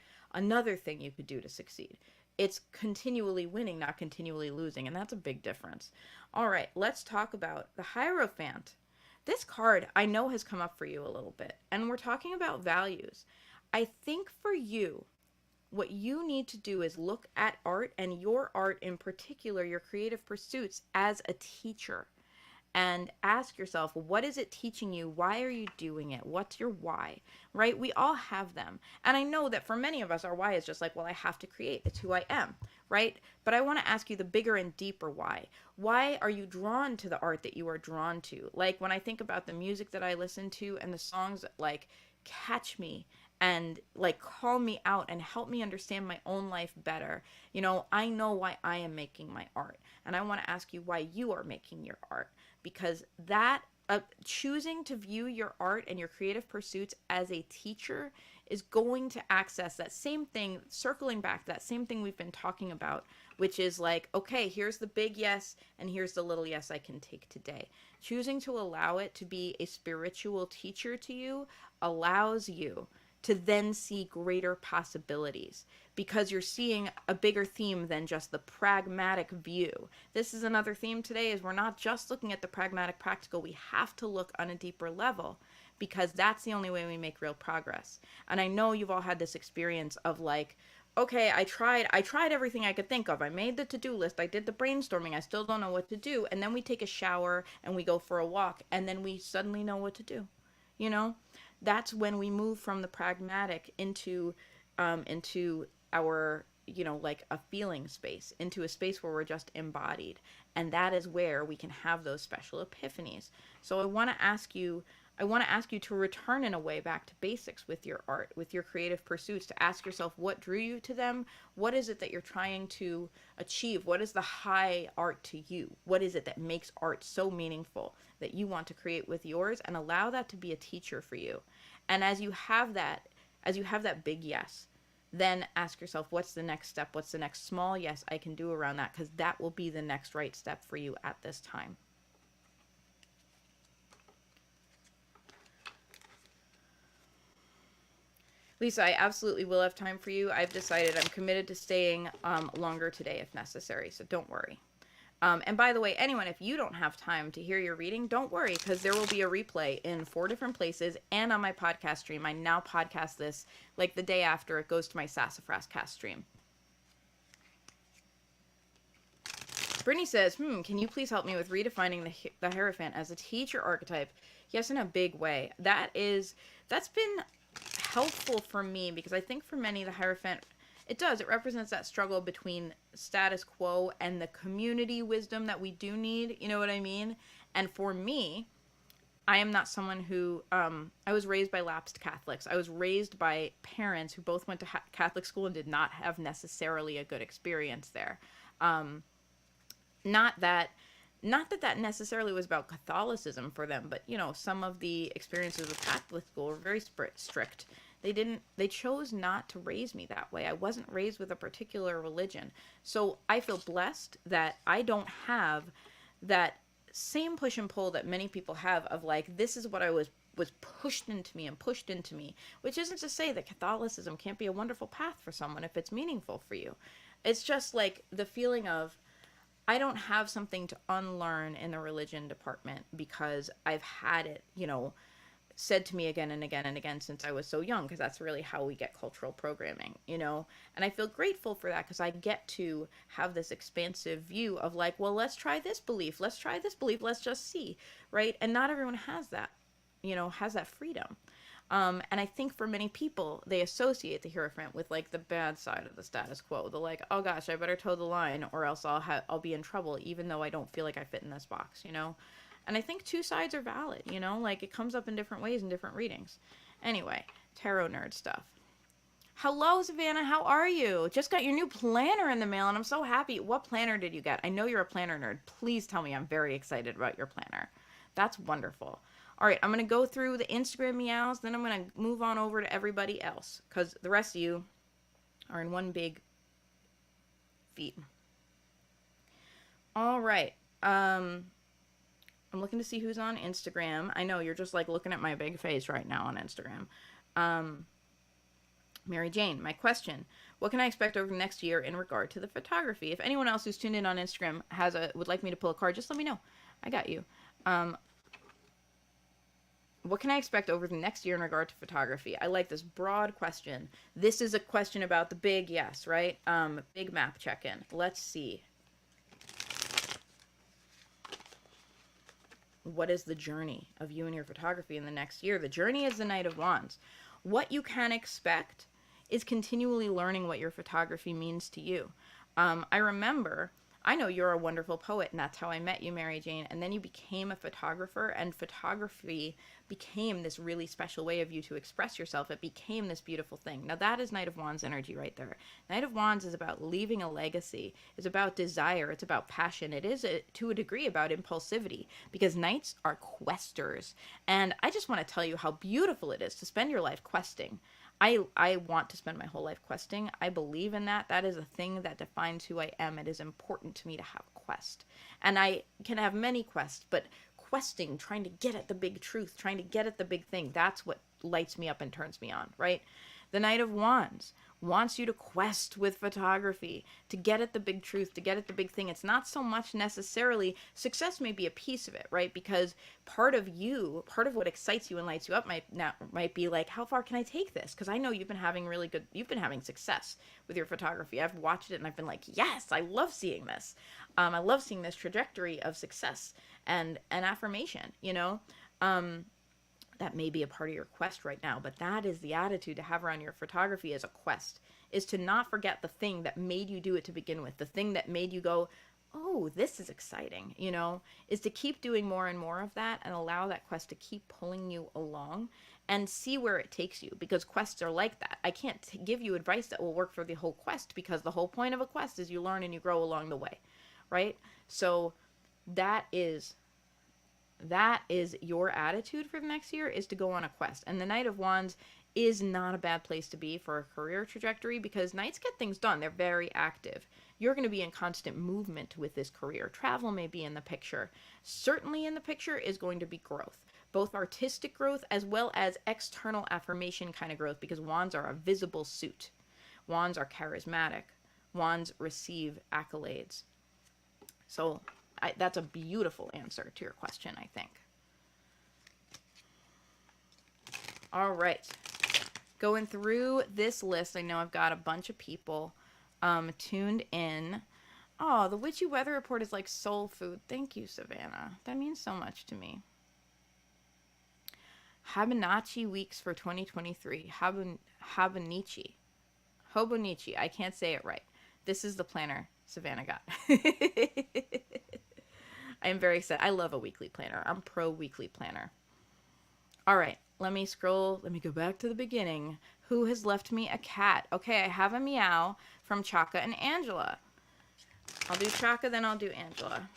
thing you could do to succeed. It's continually winning, not continually losing, and that's a big difference. All right, let's talk about the Hierophant. This card I know has come up for you a little bit, and we're talking about values. I think for you, what you need to do is look at art, and your art in particular, your creative pursuits, as a teacher, and ask yourself, what is it teaching you? Why are you doing it? What's your why? Right? We all have them. And I know that for many of us, our why is just like, well, I have to create. It's who I am. Right? But I want to ask you the bigger and deeper why. Why are you drawn to the art that you are drawn to? Like when I think about the music that I listen to and the songs that like catch me and like call me out and help me understand my own life better. You know, I know why I am making my art. And I want to ask you why you are making your art, because that choosing to view your art and your creative pursuits as a teacher is going to access that same thing, circling back, that same thing we've been talking about, which is like, okay, here's the big yes, and here's the little yes I can take today. Choosing to allow it to be a spiritual teacher to you allows you to then see greater possibilities, because you're seeing a bigger theme than just the pragmatic view. This is another theme today, is we're not just looking at the pragmatic practical. We have to look on a deeper level, because that's the only way we make real progress. And I know you've all had this experience of like, okay, I tried everything I could think of. I made the to-do list. I did the brainstorming. I still don't know what to do. And then we take a shower and we go for a walk, and then we suddenly know what to do. You know, that's when we move from the pragmatic into our, you know, like a feeling space, into a space where we're just embodied. And that is where we can have those special epiphanies. So I want to ask you to return in a way back to basics with your art, with your creative pursuits, to ask yourself what drew you to them. What is it that you're trying to achieve? What is the high art to you? What is it that makes art so meaningful that you want to create with yours, and allow that to be a teacher for you? And as you have that big yes, then ask yourself, what's the next step? What's the next small yes I can do around that? Because that will be the next right step for you at this time. Lisa, I absolutely will have time for you. I've decided I'm committed to staying longer today if necessary, so don't worry. And by the way, anyone, if you don't have time to hear your reading, don't worry, because there will be a replay in 4 different places and on my podcast stream. I now podcast this like the day after it goes to my Sassafras cast stream. Brittany says, can you please help me with redefining the Hierophant as a teacher archetype? Yes, in a big way. That's been helpful for me, because I think for many the Hierophant, it represents that struggle between status quo and the community wisdom that we do need, you know what I mean? And for me, I am not someone who, I was raised by lapsed Catholics. I was raised by parents who both went to Catholic school and did not have necessarily a good experience there. Not that necessarily was about Catholicism for them, but you know, some of the experiences with Catholic school were very strict. They chose not to raise me that way. I wasn't raised with a particular religion. So I feel blessed that I don't have that same push and pull that many people have of like, this is what I was pushed into me, which isn't to say that Catholicism can't be a wonderful path for someone if it's meaningful for you. It's just like the feeling of, I don't have something to unlearn in the religion department, because I've had it, you know, said to me again and again and again since I was so young, because that's really how we get cultural programming, you know? And I feel grateful for that, because I get to have this expansive view of like, well, let's try this belief, let's just see, right? And not everyone has that, you know, has that freedom. And I think for many people, they associate the Hierophant with like the bad side of the status quo. They're like, oh gosh, I better toe the line, or else I'll be in trouble, even though I don't feel like I fit in this box, you know? And I think 2 sides are valid, you know? Like, it comes up in different ways in different readings. Anyway, tarot nerd stuff. Hello, Savannah. How are you? Just got your new planner in the mail, and I'm so happy. What planner did you get? I know you're a planner nerd. Please tell me. I'm very excited about your planner. That's wonderful. All right, I'm going to go through the Instagram meows, then I'm going to move on over to everybody else, because the rest of you are in one big feed. All right. I'm looking to see who's on Instagram. I know you're just like looking at my big face right now on Instagram. Mary Jane, my question. What can I expect over the next year in regard to the photography? If anyone else who's tuned in on Instagram would like me to pull a card, just let me know. I got you. What can I expect over the next year in regard to photography? I like this broad question. This is a question about the big yes, right? Big map check-in. Let's see. What is the journey of you and your photography in the next year? The journey is the Knight of Wands. What you can expect is continually learning what your photography means to you. I know you're a wonderful poet, and that's how I met you, Mary Jane. And then you became a photographer, and photography became this really special way of you to express yourself. It became this beautiful thing. Now, that is Knight of Wands energy right there. Knight of Wands is about leaving a legacy. It's about desire. It's about passion. It is, to a degree, about impulsivity, because knights are questers. And I just want to tell you how beautiful it is to spend your life questing. I want to spend my whole life questing. I believe in that. That is a thing that defines who I am. It is important to me to have a quest. And I can have many quests, but questing, trying to get at the big truth, trying to get at the big thing, that's what lights me up and turns me on, right? The Knight of Wands wants you to quest with photography, to get at the big truth, to get at the big thing. It's not so much necessarily, success may be a piece of it, right? Because part of what excites you and lights you up might be like, how far can I take this? Because I know you've been having success with your photography. I've watched it and I've been like, yes, I love seeing this. I love seeing this trajectory of success and affirmation, you know? That may be a part of your quest right now, but that is the attitude to have around your photography as a quest, is to not forget the thing that made you do it to begin with, the thing that made you go, oh, this is exciting, you know, is to keep doing more and more of that and allow that quest to keep pulling you along and see where it takes you, because quests are like that. I can't give you advice that will work for the whole quest, because the whole point of a quest is you learn and you grow along the way, right? So that is your attitude for the next year, is to go on a quest. And the Knight of Wands is not a bad place to be for a career trajectory, because knights get things done. They're very active. You're going to be in constant movement with this career. Travel may be in the picture. Certainly in the picture is going to be growth, both artistic growth as well as external affirmation kind of growth, because wands are a visible suit. Wands are charismatic. Wands receive accolades. So that's a beautiful answer to your question, I think. All right. Going through this list, I know I've got a bunch of people tuned in. Oh, the Witchy Weather Report is like soul food. Thank you, Savannah. That means so much to me. Hobonichi weeks for 2023. Hobonichi. I can't say it right. This is the planner Savannah got. I am very excited. I love a weekly planner. I'm pro weekly planner. All right, let me scroll. Let me go back to the beginning. Who has left me a cat? Okay, I have a meow from Chaka and Angela. I'll do Chaka, then I'll do Angela.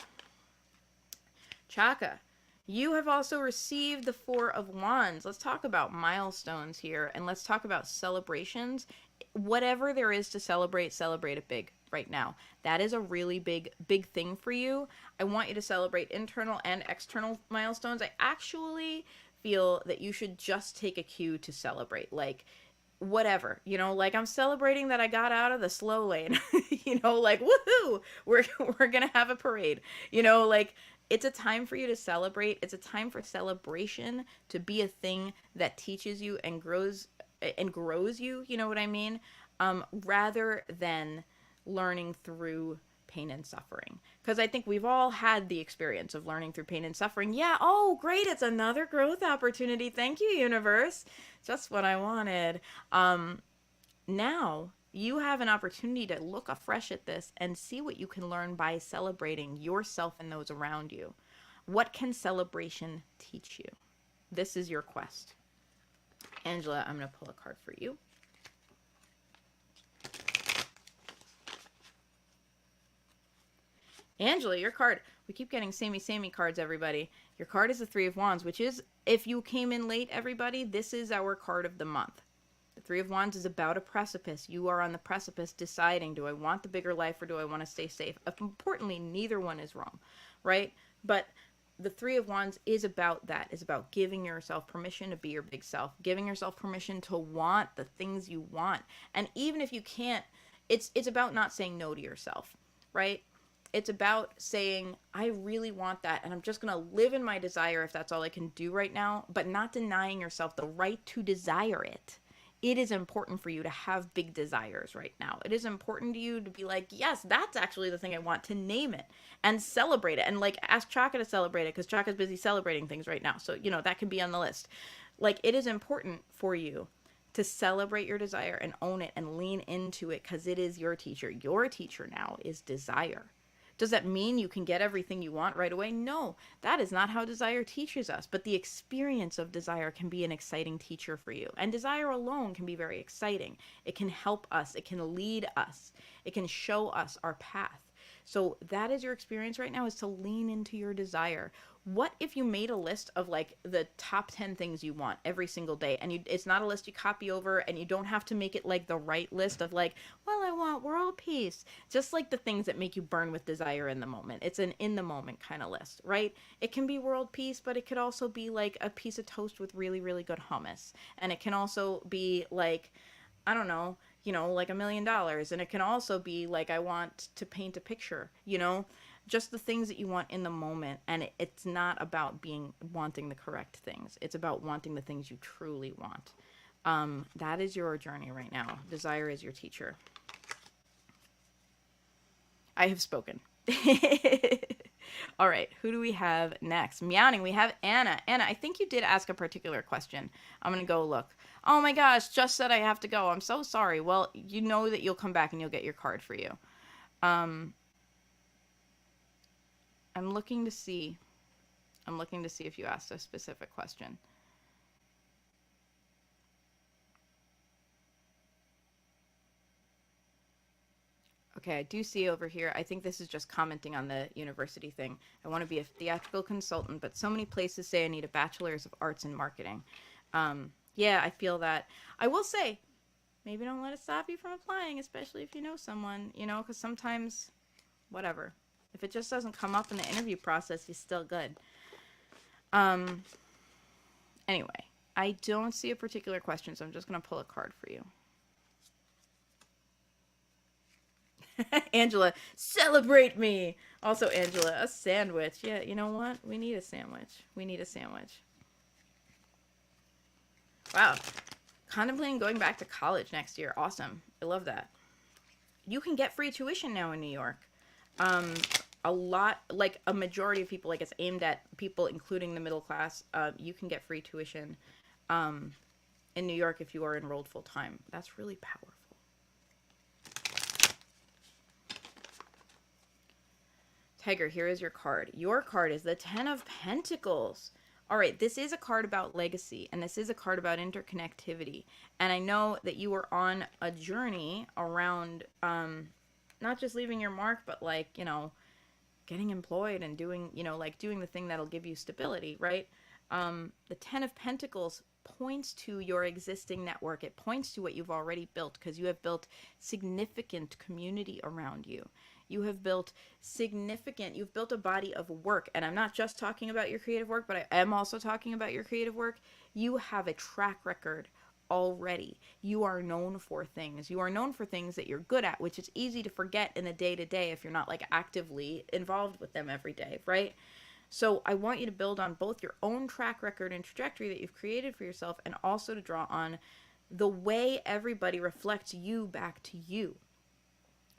Chaka, you have also received the Four of Wands. Let's talk about milestones here, and let's talk about celebrations. Whatever there is to celebrate, celebrate it big right now. That is a really big thing for you. I want you to celebrate internal and external milestones. I actually feel that you should just take a cue to celebrate, like whatever, you know, like I'm celebrating that I got out of the slow lane, you know, like woohoo, we're gonna have a parade, you know, like it's a time for you to celebrate. It's a time for celebration to be a thing that teaches you and grows you, you know what I mean? Rather than learning through pain and suffering. Because I think we've all had the experience of learning through pain and suffering. Yeah, oh, great, it's another growth opportunity. Thank you, universe. Just what I wanted. Now, you have an opportunity to look afresh at this and see what you can learn by celebrating yourself and those around you. What can celebration teach you? This is your quest. Angela, I'm going to pull a card for you. Angela, your card. We keep getting samey cards, everybody. Your card is the Three of Wands, which is, if you came in late, everybody, this is our card of the month. The Three of Wands is about a precipice. You are on the precipice deciding, do I want the bigger life or do I want to stay safe? Importantly, neither one is wrong, right? But the Three of Wands is about that, is about giving yourself permission to be your big self, giving yourself permission to want the things you want. And even if you can't, it's about not saying no to yourself, right? It's about saying, I really want that, and I'm just going to live in my desire if that's all I can do right now, but not denying yourself the right to desire it. It is important for you to have big desires right now. It is important to you to be like, yes, that's actually the thing I want, to name it and celebrate it. And like, ask Chaka to celebrate it, because Chaka's busy celebrating things right now. So, you know, that can be on the list. Like, it is important for you to celebrate your desire and own it and lean into it, because it is your teacher. Your teacher now is desire. Does that mean you can get everything you want right away? No, that is not how desire teaches us. But the experience of desire can be an exciting teacher for you. And desire alone can be very exciting. It can help us. It can lead us. It can show us our path. So that is your experience right now, is to lean into your desire. What if you made a list of like the top 10 things you want every single day, and it's not a list you copy over, and you don't have to make it like the right list of like, well, I want world peace. Just like the things that make you burn with desire in the moment. It's an in the moment kind of list, right? It can be world peace, but it could also be like a piece of toast with really, really good hummus. And it can also be like, I don't know, you know, like $1 million. And it can also be like, I want to paint a picture, you know, just the things that you want in the moment. And it's not about wanting the correct things. It's about wanting the things you truly want. That is your journey right now. Desire is your teacher. I have spoken. All right, who do we have next? Meowing, we have Anna. Anna, I think you did ask a particular question. I'm going to go look. Oh my gosh, just said I have to go. I'm so sorry. Well, you know that you'll come back and you'll get your card for you. I'm looking to see. If you asked a specific question. Okay, I do see over here. I think this is just commenting on the university thing. I want to be a theatrical consultant, but so many places say I need a bachelor's of arts in marketing. Yeah, I feel that. I will say, maybe don't let it stop you from applying, especially if you know someone, you know, because sometimes, whatever. If it just doesn't come up in the interview process, you're still good. Anyway, I don't see a particular question, so I'm just going to pull a card for you. Angela, celebrate me. Also, Angela, a sandwich. Yeah, you know what? We need a sandwich. Wow. Contemplating going back to college next year. Awesome. I love that. You can get free tuition now in New York. A lot, like a majority of people, like it's aimed at people, including the middle class. You can get free tuition in New York if you are enrolled full time. That's really powerful. Tiger, here is your card. Your card is the Ten of Pentacles. All right, this is a card about legacy, and this is a card about interconnectivity. And I know that you were on a journey around not just leaving your mark, but like, you know, getting employed and doing, you know, like doing the thing that'll give you stability, right? The Ten of Pentacles points to your existing network. It points to what you've already built, because you have built significant community around you. You have built you've built a body of work. And I'm not just talking about your creative work, but I am also talking about your creative work. You have a track record already. You are known for things. You are known for things that you're good at, which is easy to forget in the day-to-day if you're not like actively involved with them every day, right? So I want you to build on both your own track record and trajectory that you've created for yourself, and also to draw on the way everybody reflects you back to you.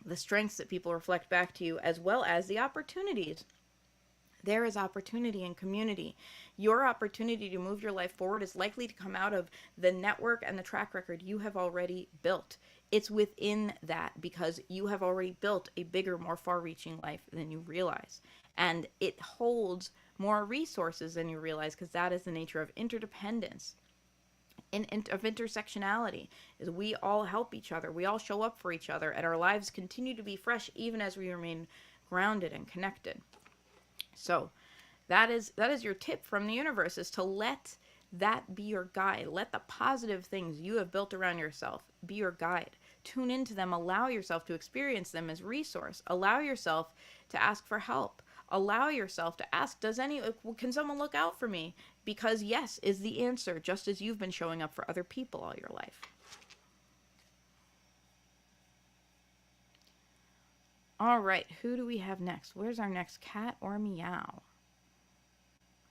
The strengths that people reflect back to you, as well as the opportunities. There is opportunity in community. Your opportunity to move your life forward is likely to come out of the network and the track record you have already built. It's within that, because you have already built a bigger, more far-reaching life than you realize. And it holds more resources than you realize, because that is the nature of interdependence. Of intersectionality, is we all help each other. We all show up for each other, and our lives continue to be fresh even as we remain grounded and connected. So that is your tip from the universe, is to let that be your guide. Let the positive things you have built around yourself be your guide. Tune into them. Allow yourself to experience them as resource. Allow yourself to ask for help. Allow yourself to ask, can someone look out for me? Because yes is the answer, just as you've been showing up for other people all your life. All right, who do we have next? Where's our next cat or meow?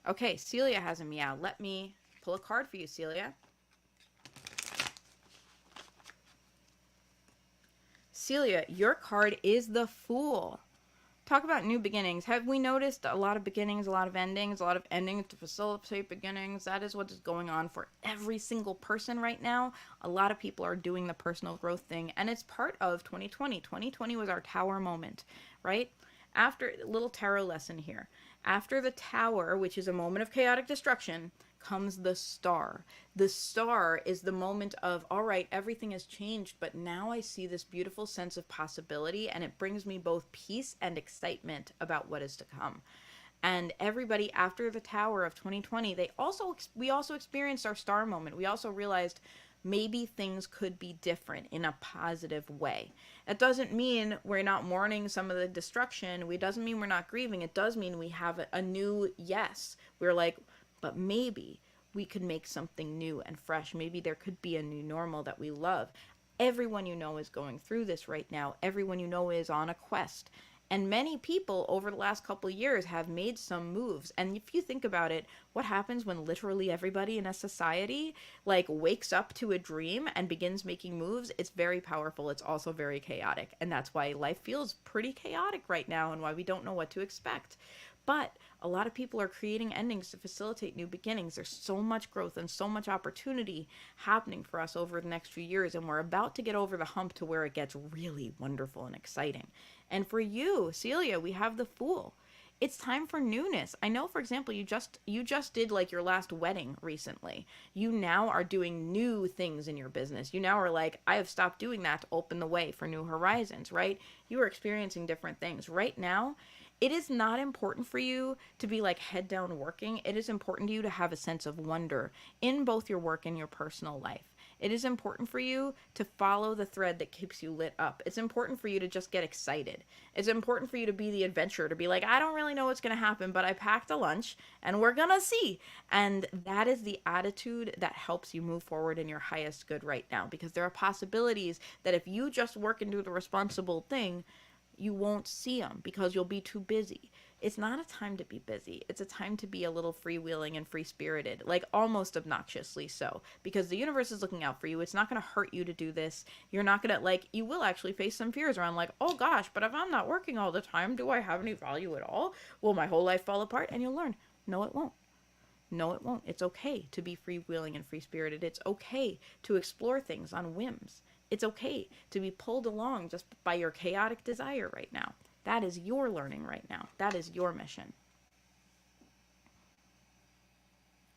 Okay, Celia has a meow. Let me pull a card for you, Celia. Celia, your card is the Fool. Talk about new beginnings. Have we noticed a lot of beginnings, a lot of endings to facilitate beginnings? That is what is going on for every single person right now. A lot of people are doing the personal growth thing, and it's part of 2020. 2020 was our tower moment, right? After a little tarot lesson here. After the tower, which is a moment of chaotic destruction, comes the star. The star is the moment of, all right, everything has changed, but now I see this beautiful sense of possibility, and it brings me both peace and excitement about what is to come. And everybody after the tower of 2020, we also experienced our star moment. We also realized maybe things could be different in a positive way. It doesn't mean we're not mourning some of the destruction. It doesn't mean we're not grieving. It does mean we have a new yes. We're like, but maybe we could make something new and fresh. Maybe there could be a new normal that we love. Everyone you know is going through this right now. Everyone you know is on a quest. And many people over the last couple of years have made some moves. And if you think about it, what happens when literally everybody in a society like wakes up to a dream and begins making moves? It's very powerful. It's also very chaotic. And that's why life feels pretty chaotic right now and why we don't know what to expect. But a lot of people are creating endings to facilitate new beginnings. There's so much growth and so much opportunity happening for us over the next few years, and we're about to get over the hump to where it gets really wonderful and exciting. And for you, Celia, we have the Fool. It's time for newness. I know, for example, you just did like your last wedding recently. You now are doing new things in your business. You now are like, I have stopped doing that to open the way for new horizons, right? You are experiencing different things. Right now, it is not important for you to be like head down working. It is important to you to have a sense of wonder in both your work and your personal life. It is important for you to follow the thread that keeps you lit up. It's important for you to just get excited. It's important for you to be the adventurer, to be like, I don't really know what's going to happen, but I packed a lunch and we're going to see. And that is the attitude that helps you move forward in your highest good right now, because there are possibilities that if you just work and do the responsible thing, you won't see them because you'll be too busy. It's not a time to be busy. It's a time to be a little freewheeling and free-spirited, like almost obnoxiously so, because the universe is looking out for you. It's not going to hurt you to do this. You're not going to, like, you will actually face some fears around, like, oh gosh, but if I'm not working all the time, do I have any value at all? Will my whole life fall apart? And you'll learn, no, it won't. No, it won't. It's okay to be freewheeling and free-spirited. It's okay to explore things on whims. It's okay to be pulled along just by your chaotic desire right now. That is your learning right now. That is your mission.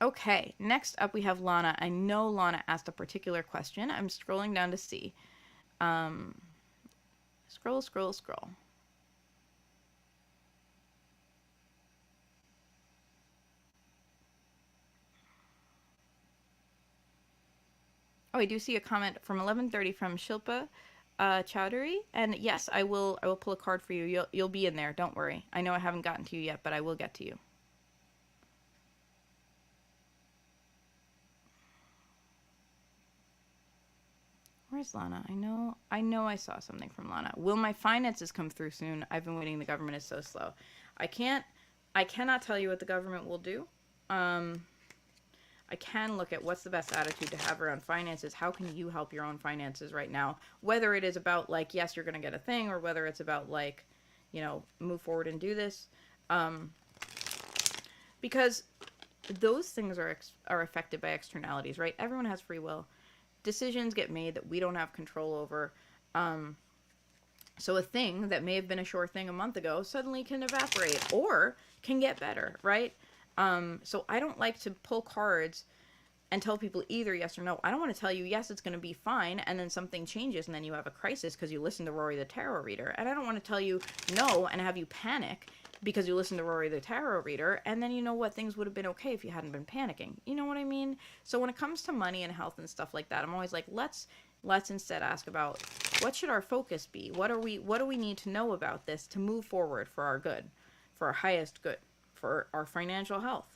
Okay, next up we have Lana. I know Lana asked a particular question. I'm scrolling down to see. Scroll. Oh, I do see a comment from 11:30 from Shilpa Chowdhury, and yes, I will pull a card for you. You'll be in there. Don't worry. I know I haven't gotten to you yet, but I will get to you. Where's Lana? I know I saw something from Lana. Will my finances come through soon? I've been waiting. The government is so slow. I cannot tell you what the government will do. I can look at what's the best attitude to have around finances. How can you help your own finances right now? Whether it is about like, yes, you're going to get a thing, or whether it's about like, move forward and do this. Because those things are affected by externalities, right? Everyone has free will. Decisions get made that we don't have control over. So a thing that may have been a sure thing a month ago suddenly can evaporate or can get better, right? So I don't like to pull cards and tell people either yes or no. I don't want to tell you, yes, it's going to be fine, and then something changes, and then you have a crisis because you listen to Rory the Tarot Reader. And I don't want to tell you no and have you panic because you listen to Rory the Tarot Reader, and then you know what, things would have been okay if you hadn't been panicking. You know what I mean? So when it comes to money and health and stuff like that, I'm always like, let's instead ask about what should our focus be? What do we need to know about this to move forward for our good? for our highest good, for our financial health.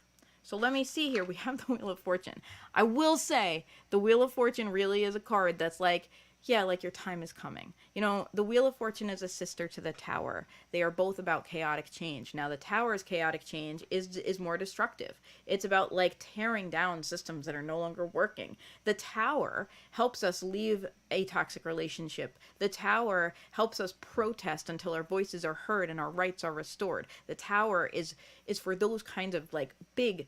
So let me see here. We have the Wheel of Fortune. I will say the Wheel of Fortune really is a card that's like, yeah, like your time is coming. You know, the Wheel of Fortune is a sister to the Tower. They are both about chaotic change. Now, the Tower's chaotic change is more destructive. It's about like tearing down systems that are no longer working. The Tower helps us leave a toxic relationship. The Tower helps us protest until our voices are heard and our rights are restored. The Tower is for those kinds of like big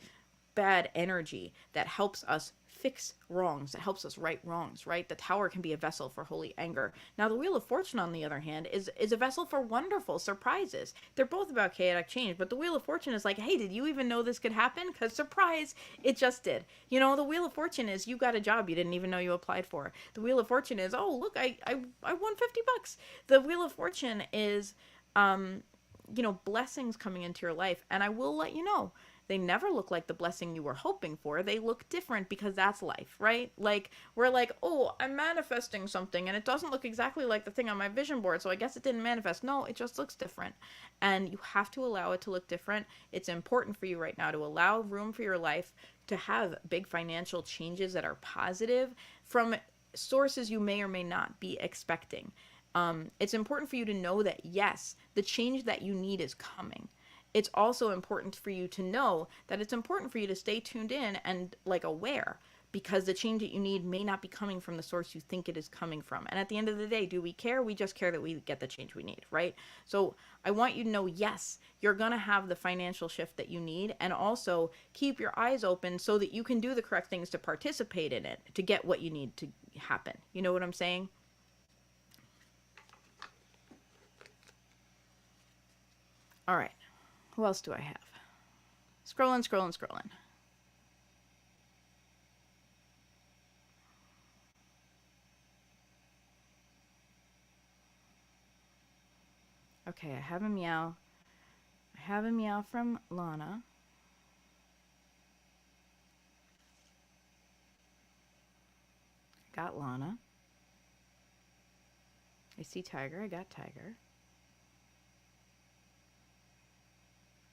bad energy that helps us fix wrongs, that helps us right wrongs, right? The Tower can be a vessel for holy anger. Now, the Wheel of Fortune, on the other hand, is a vessel for wonderful surprises. They're both about chaotic change, but the Wheel of Fortune is like, hey, did you even know this could happen? Because surprise, it just did. You know, the Wheel of Fortune is you got a job you didn't even know you applied for. The Wheel of Fortune is, oh, look, I won $50. The Wheel of Fortune is, you know, blessings coming into your life. And I will let you know, they never look like the blessing you were hoping for. They look different because that's life, right? Like, we're like, oh, I'm manifesting something and it doesn't look exactly like the thing on my vision board, so I guess it didn't manifest. No, it just looks different. And you have to allow it to look different. It's important for you right now to allow room for your life to have big financial changes that are positive from sources you may or may not be expecting. It's important for you to know that, yes, the change that you need is coming. It's also important for you to know that it's important for you to stay tuned in and like aware, because the change that you need may not be coming from the source you think it is coming from. And at the end of the day, do we care? We just care that we get the change we need, right? So I want you to know, yes, you're going to have the financial shift that you need, and also keep your eyes open so that you can do the correct things to participate in it, to get what you need to happen. You know what I'm saying? All right. Who else do I have? Scrolling, scrolling, scrolling. Okay, I have a meow. I have a meow from Lana. Got Lana. I see Tiger. I got Tiger.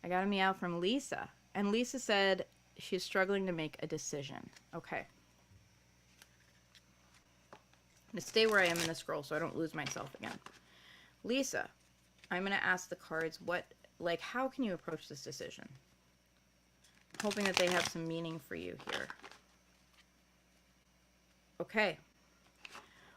I got a meow from Lisa. And Lisa said she's struggling to make a decision. Okay. I'm going to stay where I am in the scroll so I don't lose myself again. Lisa, I'm going to ask the cards how can you approach this decision? I'm hoping that they have some meaning for you here. Okay.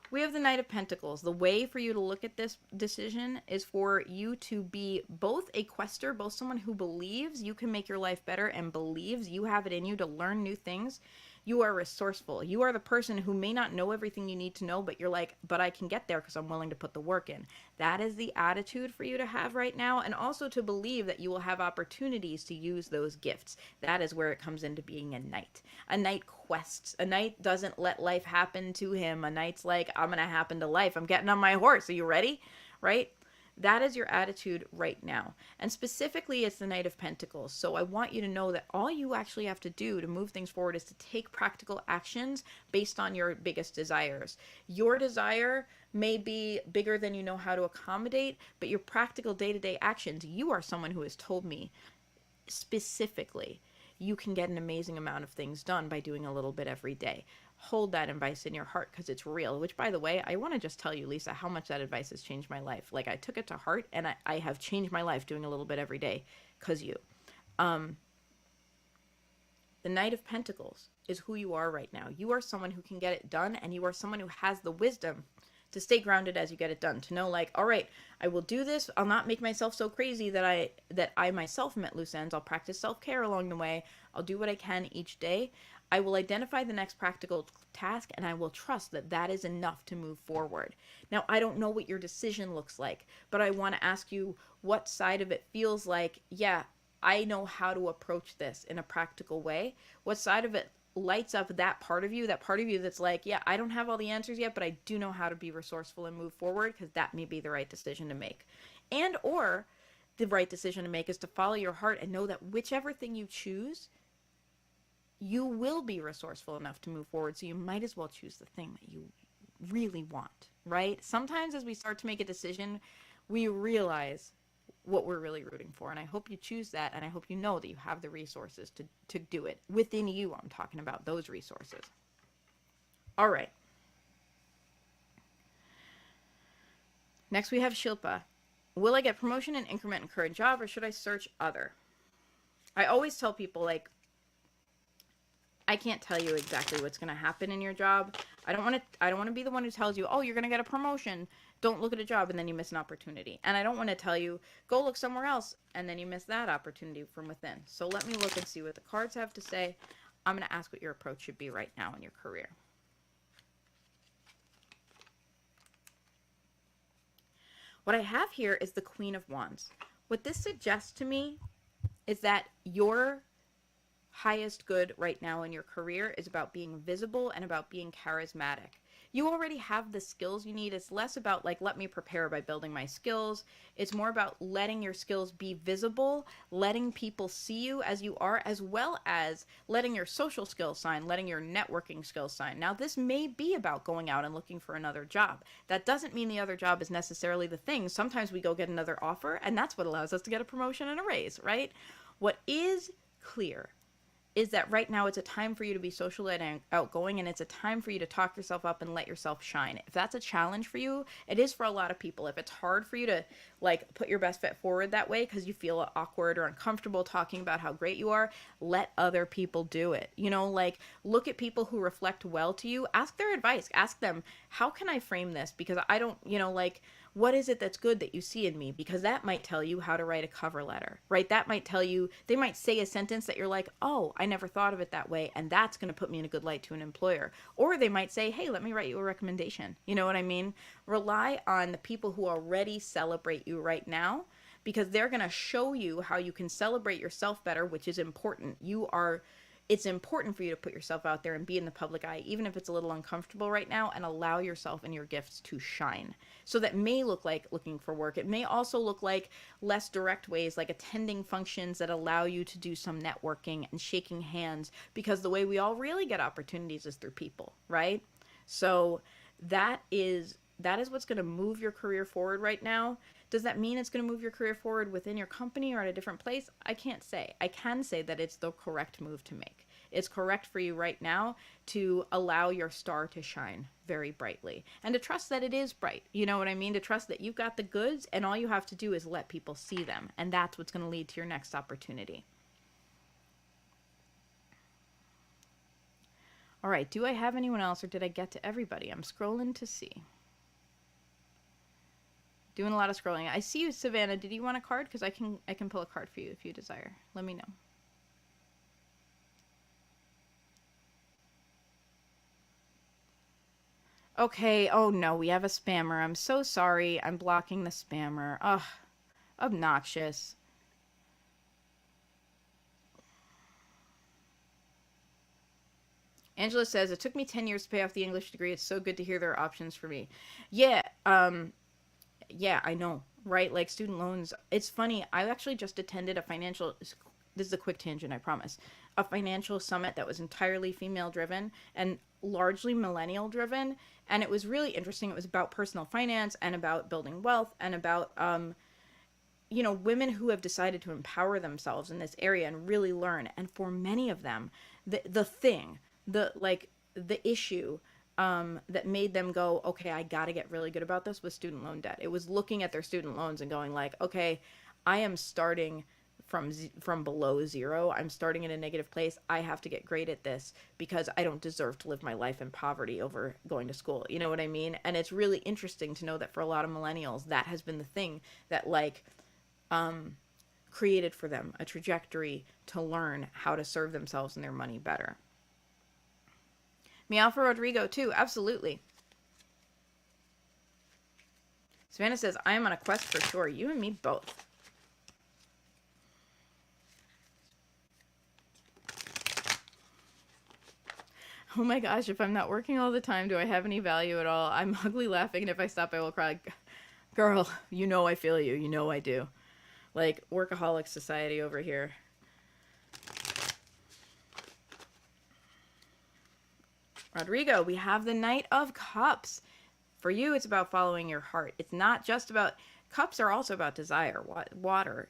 We have the Knight of Pentacles. The way for you to look at this decision is for you to be both a quester, both someone who believes you can make your life better and believes you have it in you to learn new things. You are resourceful. You are the person who may not know everything you need to know, but you're like, but I can get there because I'm willing to put the work in. That is the attitude for you to have right now, and also to believe that you will have opportunities to use those gifts. That is where it comes into being a knight. A knight quests. A knight doesn't let life happen to him. A knight's like, I'm going to happen to life. I'm getting on my horse. Are you ready? Right? That is your attitude right now. And specifically, it's the Knight of Pentacles. So I want you to know that all you actually have to do to move things forward is to take practical actions based on your biggest desires. Your desire may be bigger than you know how to accommodate, but your practical day-to-day actions, you are someone who has told me specifically you can get an amazing amount of things done by doing a little bit every day. Hold that advice in your heart because it's real, which, by the way, I want to just tell you, Lisa, how much that advice has changed my life. Like, I took it to heart, and I have changed my life doing a little bit every day because you. The Knight of Pentacles is who you are right now. You are someone who can get it done, and you are someone who has the wisdom to stay grounded as you get it done, to know, like, all right, I will do this. I'll not make myself so crazy that I myself am at loose ends. I'll practice self-care along the way. I'll do what I can each day. I will identify the next practical task, and I will trust that that is enough to move forward. Now, I don't know what your decision looks like, but I want to ask you what side of it feels like, yeah, I know how to approach this in a practical way. What side of it lights up that part of you that's like, yeah, I don't have all the answers yet, but I do know how to be resourceful and move forward, because that may be the right decision to make. And or the right decision to make is to follow your heart and know that whichever thing you choose, you will be resourceful enough to move forward. So you might as well choose the thing that you really want, right? Sometimes as we start to make a decision, we realize what we're really rooting for. And I hope you choose that, and I hope you know that you have the resources to do it. Within you, I'm talking about those resources. All right. Next we have Shilpa. Will I get promotion and increment in current job, or should I search other? I always tell people, like, I can't tell you exactly what's going to happen in your job. I don't want to be the one who tells you, "Oh, you're going to get a promotion. Don't look at a job," and then you miss an opportunity. And I don't want to tell you, "Go look somewhere else," and then you miss that opportunity from within. So let me look and see what the cards have to say. I'm going to ask what your approach should be right now in your career. What I have here is the Queen of Wands. What this suggests to me is that your highest good right now in your career is about being visible and about being charismatic. You already have the skills you need. It's less about, like, let me prepare by building my skills. It's more about letting your skills be visible, letting people see you as you are, as well as letting your social skills shine, letting your networking skills shine. Now, this may be about going out and looking for another job. That doesn't mean the other job is necessarily the thing. Sometimes we go get another offer, and that's what allows us to get a promotion and a raise, right? What is clear is that right now it's a time for you to be social and outgoing, and it's a time for you to talk yourself up and let yourself shine. If that's a challenge for you, it is for a lot of people. If it's hard for you to, like, put your best foot forward that way because you feel awkward or uncomfortable talking about how great you are, let other people do it. You know, like, look at people who reflect well to you, ask their advice, ask them, how can I frame this? Because I don't, you know, like, what is it that's good that you see in me? Because that might tell you how to write a cover letter, right? That might tell you, they might say a sentence that you're like, oh, I never thought of it that way, and that's going to put me in a good light to an employer. Or they might say, hey, let me write you a recommendation. You know what I mean? Rely on the people who already celebrate you right now, because they're going to show you how you can celebrate yourself better, which is important. It's important for you to put yourself out there and be in the public eye, even if it's a little uncomfortable right now, and allow yourself and your gifts to shine. So that may look like looking for work. It may also look like less direct ways, like attending functions that allow you to do some networking and shaking hands, because the way we all really get opportunities is through people, right? So that is what's going to move your career forward right now. Does that mean it's going to move your career forward within your company or at a different place? I can't say. I can say that it's the correct move to make. It's correct for you right now to allow your star to shine very brightly and to trust that it is bright. You know what I mean? To trust that you've got the goods, and all you have to do is let people see them. And that's what's going to lead to your next opportunity. All right. Do I have anyone else, or did I get to everybody? I'm scrolling to see. Doing a lot of scrolling. I see you, Savannah. Did you want a card? Because I can pull a card for you if you desire. Let me know. Okay. Oh no, we have a spammer. I'm so sorry. I'm blocking the spammer. Ugh, obnoxious. Angela says, it took me 10 years to pay off the English degree. It's so good to hear there are options for me. Yeah, yeah, I know, right? Like, student loans. It's funny. I actually just attended a financial, this is a quick tangent, I promise, a financial summit that was entirely female driven and largely millennial driven. And it was really interesting. It was about personal finance and about building wealth and about, you know, women who have decided to empower themselves in this area and really learn. And for many of them, the issue that made them go, okay, I got to get really good about this, was student loan debt. It was looking at their student loans and going like, okay, I am starting from below zero. I'm starting in a negative place. I have to get great at this because I don't deserve to live my life in poverty over going to school. You know what I mean? And it's really interesting to know that for a lot of millennials, that has been the thing that, like, created for them a trajectory to learn how to serve themselves and their money better. Meow for Rodrigo too, absolutely. Savannah says, I am on a quest for sure. You and me both. Oh my gosh, if I'm not working all the time, do I have any value at all? I'm ugly laughing, and if I stop, I will cry. Girl, you know I feel you. You know I do. Like, workaholic society over here. Rodrigo, we have the Knight of Cups. For you, it's about following your heart. It's not just about Cups are also about desire. Water,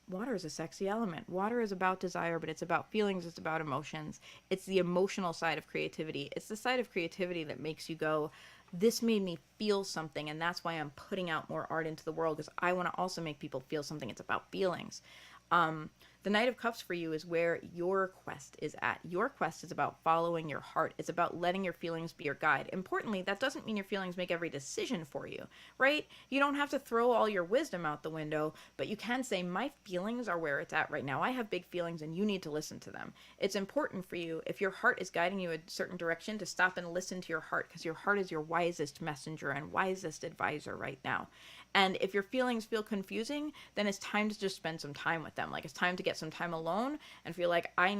water is a sexy element. Water is about desire, but it's about feelings, it's about emotions. It's the emotional side of creativity. It's the side of creativity that makes you go, this made me feel something, and that's why I'm putting out more art into the world, because I want to also make people feel something. It's about feelings. The Knight of Cups for you is where your quest is at. Your quest is about following your heart. It's about letting your feelings be your guide. Importantly, that doesn't mean your feelings make every decision for you, right? You don't have to throw all your wisdom out the window, but you can say, my feelings are where it's at right now. I have big feelings and you need to listen to them. It's important for you, if your heart is guiding you a certain direction, to stop and listen to your heart, because your heart is your wisest messenger and wisest advisor right now. And if your feelings feel confusing, then it's time to just spend some time with them. Like, it's time to get some time alone and feel like I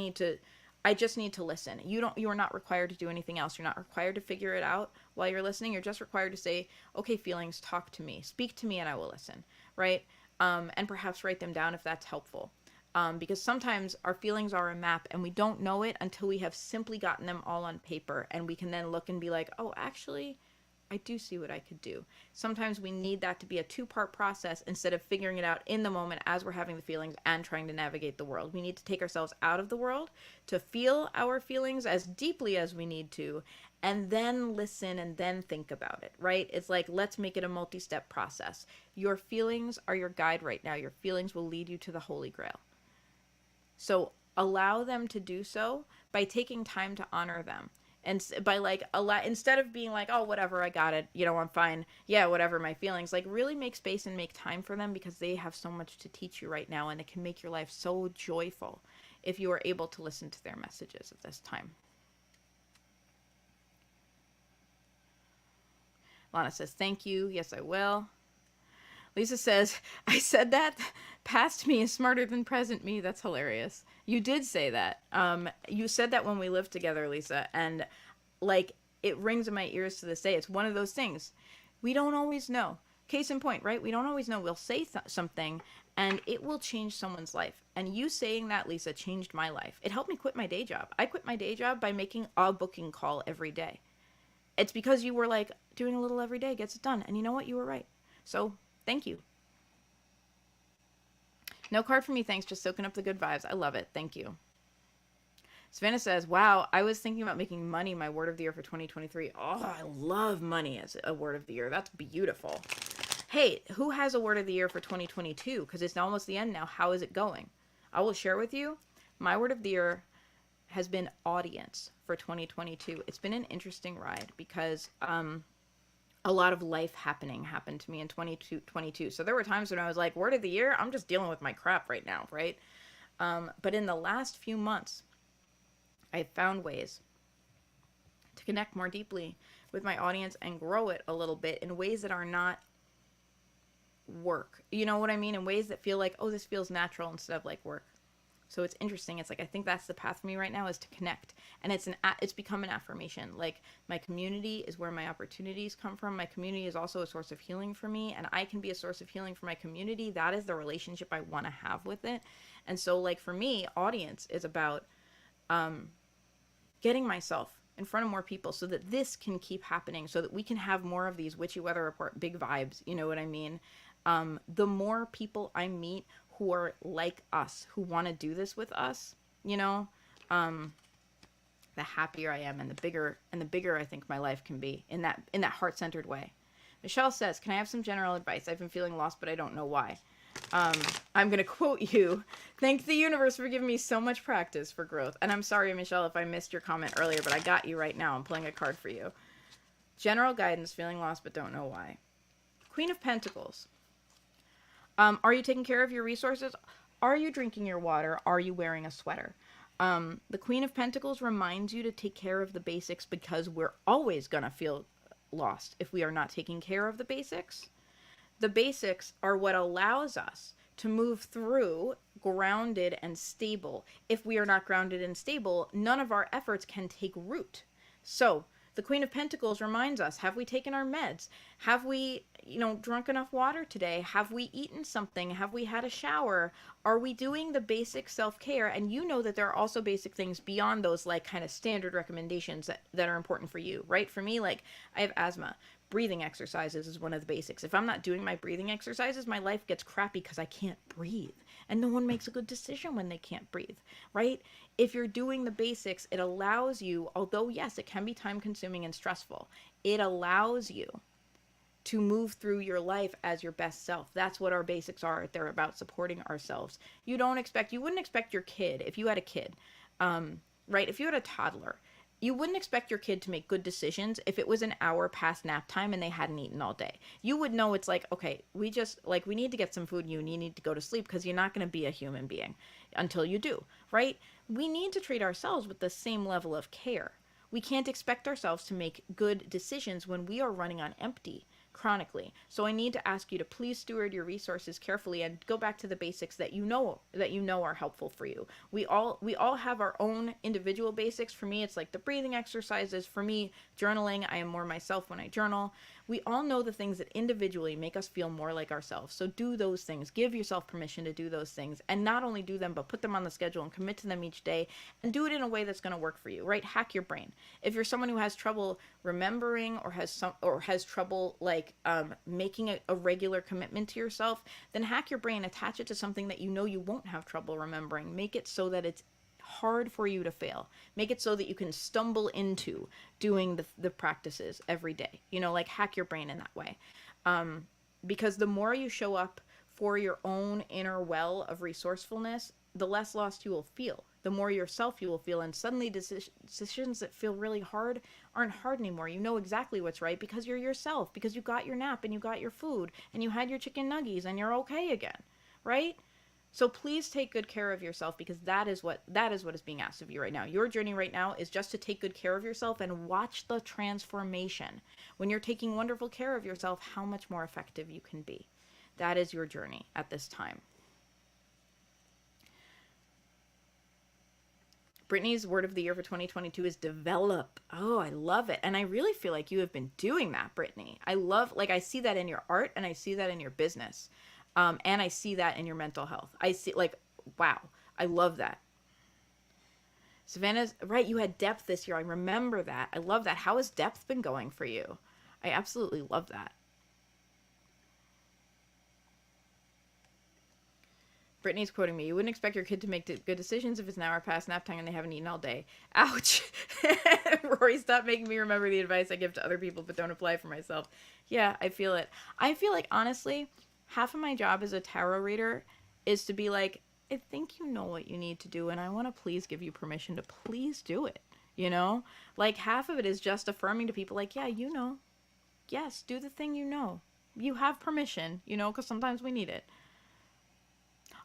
just need to listen. You are not required to do anything else. You're not required to figure it out while you're listening. You're just required to say, okay, feelings, talk to me, speak to me, and I will listen, right? And perhaps write them down if that's helpful. Because sometimes our feelings are a map and we don't know it until we have simply gotten them all on paper, and we can then look and be like, oh, actually, I do see what I could do. Sometimes we need that to be a two-part process instead of figuring it out in the moment as we're having the feelings and trying to navigate the world. We need to take ourselves out of the world to feel our feelings as deeply as we need to, and then listen and then think about it, right? It's like, let's make it a multi-step process. Your feelings are your guide right now. Your feelings will lead you to the Holy Grail. So allow them to do so by taking time to honor them. And by instead of being like, oh, whatever, I got it, I'm fine, yeah, whatever, my feelings, like, really make space and make time for them, because they have so much to teach you right now, and it can make your life so joyful if you are able to listen to their messages at this time. Lana says, thank you, yes I will. Lisa says, I said that past me is smarter than present me. That's hilarious. You did say that. You said that when we lived together, Lisa, and like, it rings in my ears to this day. It's one of those things. We don't always know. Case in point, right? We don't always know. We'll say something and it will change someone's life. And you saying that, Lisa, changed my life. It helped me quit my day job. I quit my day job by making a booking call every day. It's because you were like, doing a little every day gets it done. And you know what? You were right. So thank you. No card for me, thanks. Just soaking up the good vibes. I love it. Thank you. Savannah says, wow, I was thinking about making money my word of the year for 2023. Oh, I love money as a word of the year. That's beautiful. Hey, who has a word of the year for 2022? Because it's almost the end now. How is it going? I will share with you. My word of the year has been audience for 2022. It's been an interesting ride because a lot of life happened to me in 2022. So there were times when I was like, word of the year, I'm just dealing with my crap right now, right? But in the last few months, I've found ways to connect more deeply with my audience and grow it a little bit in ways that are not work. You know what I mean? In ways that feel like, oh, this feels natural instead of like work. So it's interesting. It's like, I think that's the path for me right now, is to connect. And it's become an affirmation. Like, my community is where my opportunities come from. My community is also a source of healing for me, and I can be a source of healing for my community. That is the relationship I want to have with it. And so, like, for me, audience is about getting myself in front of more people so that this can keep happening, so that we can have more of these Witchy Weather Report big vibes. You know what I mean? The more people I meet who are like us, who want to do this with us, the happier I am, and the bigger I think my life can be in that heart-centered way. Michelle says, can I have some general advice? I've been feeling lost, but I don't know why. I'm going to quote you. Thank the universe for giving me so much practice for growth. And I'm sorry, Michelle, if I missed your comment earlier, but I got you right now. I'm pulling a card for you. General guidance, feeling lost, but don't know why. Queen of Pentacles. Are you taking care of your resources? Are you drinking your water? Are you wearing a sweater? The Queen of Pentacles reminds you to take care of the basics, because we're always going to feel lost if we are not taking care of the basics. The basics are what allows us to move through grounded and stable. If we are not grounded and stable, none of our efforts can take root. So the Queen of Pentacles reminds us, have we taken our meds? Have we, drunk enough water today? Have we eaten something? Have we had a shower? Are we doing the basic self-care? And you know that there are also basic things beyond those, like, kind of standard recommendations that are important for you, right? For me, like, I have asthma. breathing exercises is one of the basics. If I'm not doing my breathing exercises, my life gets crappy because I can't breathe. And no one makes a good decision when they can't breathe, right? If you're doing the basics, it allows you, although yes, it can be time consuming and stressful, it allows you to move through your life as your best self. That's what our basics are. They're about supporting ourselves. You wouldn't expect your kid, if you had a kid, right? If you had a toddler, you wouldn't expect your kid to make good decisions if it was an hour past nap time and they hadn't eaten all day. You would know it's like, okay, we need to get some food and you need to go to sleep because you're not going to be a human being until you do, right? We need to treat ourselves with the same level of care. We can't expect ourselves to make good decisions when we are running on empty chronically. So I need to ask you to please steward your resources carefully and go back to the basics that you know are helpful for you. We all have our own individual basics. For me, it's like the breathing exercises. For me, journaling. I am more myself when I journal. We all know the things that individually make us feel more like ourselves. So do those things. Give yourself permission to do those things, and not only do them, but put them on the schedule and commit to them each day, and do it in a way that's going to work for you, right? Hack your brain. If you're someone who has trouble remembering or has trouble making a regular commitment to yourself, then hack your brain, attach it to something that you know you won't have trouble remembering. Make it so that it's hard for you to fail. Make it so that you can stumble into doing the practices every day. Like hack your brain in that way. Because the more you show up for your own inner well of resourcefulness, the less lost you will feel. The more yourself you will feel, and suddenly decisions that feel really hard aren't hard anymore. You know exactly what's right because you're yourself, because you got your nap and you got your food and you had your chicken nuggies and you're okay again, right? So please take good care of yourself, because that is what is being asked of you right now. Your journey right now is just to take good care of yourself and watch the transformation. When you're taking wonderful care of yourself, how much more effective you can be. That is your journey at this time. Brittany's word of the year for 2022 is develop. Oh, I love it. And I really feel like you have been doing that, Brittany. I see that in your art, and I see that in your business. And I see that in your mental health. I see, wow, I love that. Savannah's right. You had depth this year. I remember that. I love that. How has depth been going for you? I absolutely love that. Brittany's quoting me. You wouldn't expect your kid to make good decisions if it's an hour past nap time and they haven't eaten all day. Ouch. Rory, stop making me remember the advice I give to other people but don't apply for myself. Yeah, I feel it. I feel like, honestly, half of my job as a tarot reader is to be like, I think you know what you need to do, and I want to please give you permission to please do it. Like half of it is just affirming to people like, yeah, yes, do the thing you have permission, because sometimes we need it.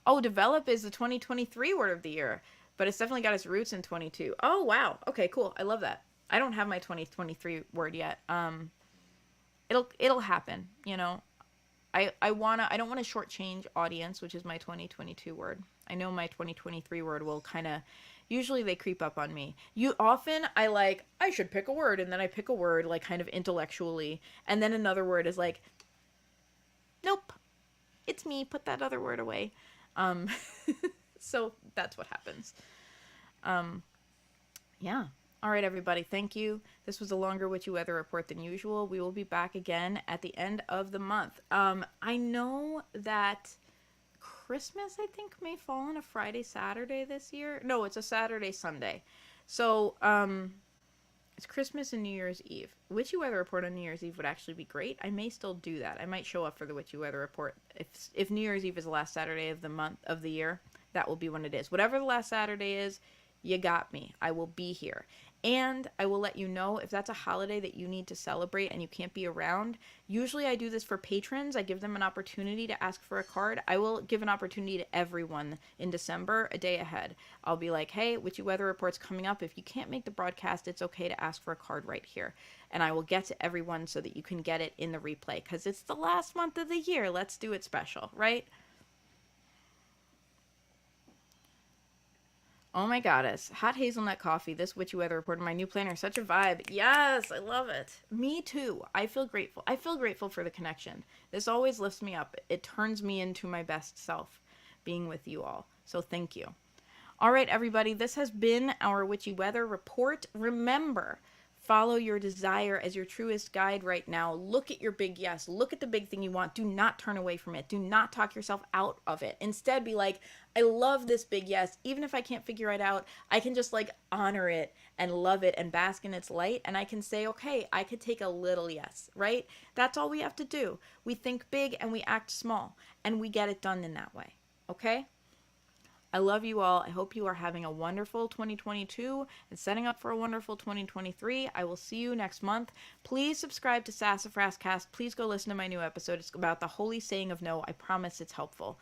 Oh, develop is the 2023 word of the year, but it's definitely got its roots in 22. Oh, wow. Okay, cool. I love that. I don't have my 2023 word yet. It'll happen, I don't want to shortchange audience, which is my 2022 word. I know my 2023 word will usually they creep up on me. I should pick a word, and then I pick a word kind of intellectually, and then another word is like, nope, it's me, put that other word away. So that's what happens. Yeah. All right, everybody. Thank you. This was a longer Witchy Weather Report than usual. We will be back again at the end of the month. I know that Christmas, I think, may fall on a Friday, Saturday this year. No, it's a Saturday, Sunday. So, it's Christmas and New Year's Eve. Witchy Weather Report on New Year's Eve would actually be great. I may still do that. I might show up for the Witchy Weather Report. If New Year's Eve is the last Saturday of the year, that will be when it is. Whatever the last Saturday is, you got me. I will be here. And I will let you know if that's a holiday that you need to celebrate and you can't be around. Usually I do this for patrons. I give them an opportunity to ask for a card. I will give an opportunity to everyone in December, a day ahead. I'll be like, hey, Witchy Weather Report's coming up. If you can't make the broadcast, it's okay to ask for a card right here. And I will get to everyone so that you can get it in the replay, because it's the last month of the year. Let's do it special, right? Oh my goddess. Hot hazelnut coffee, this Witchy Weather Report, my new planner, such a vibe. Yes, I love it. Me too. I feel grateful. I feel grateful for the connection. This always lifts me up. It turns me into my best self, being with you all. So thank you. All right, everybody. This has been our Witchy Weather Report. Remember, Follow your desire as your truest guide right now. Look at your big yes. Look at the big thing you want. Do not turn away from it. Do not talk yourself out of it. Instead, be like, I love this big yes. Even if I can't figure it out, I can just like honor it and love it and bask in its light. And I can say, okay, I could take a little yes, right? That's all we have to do. We think big and we act small, and we get it done in that way. Okay? I love you all. I hope you are having a wonderful 2022 and setting up for a wonderful 2023. I will see you next month. Please subscribe to Sassafras Cast. Please go listen to my new episode. It's about the holy saying of no. I promise it's helpful.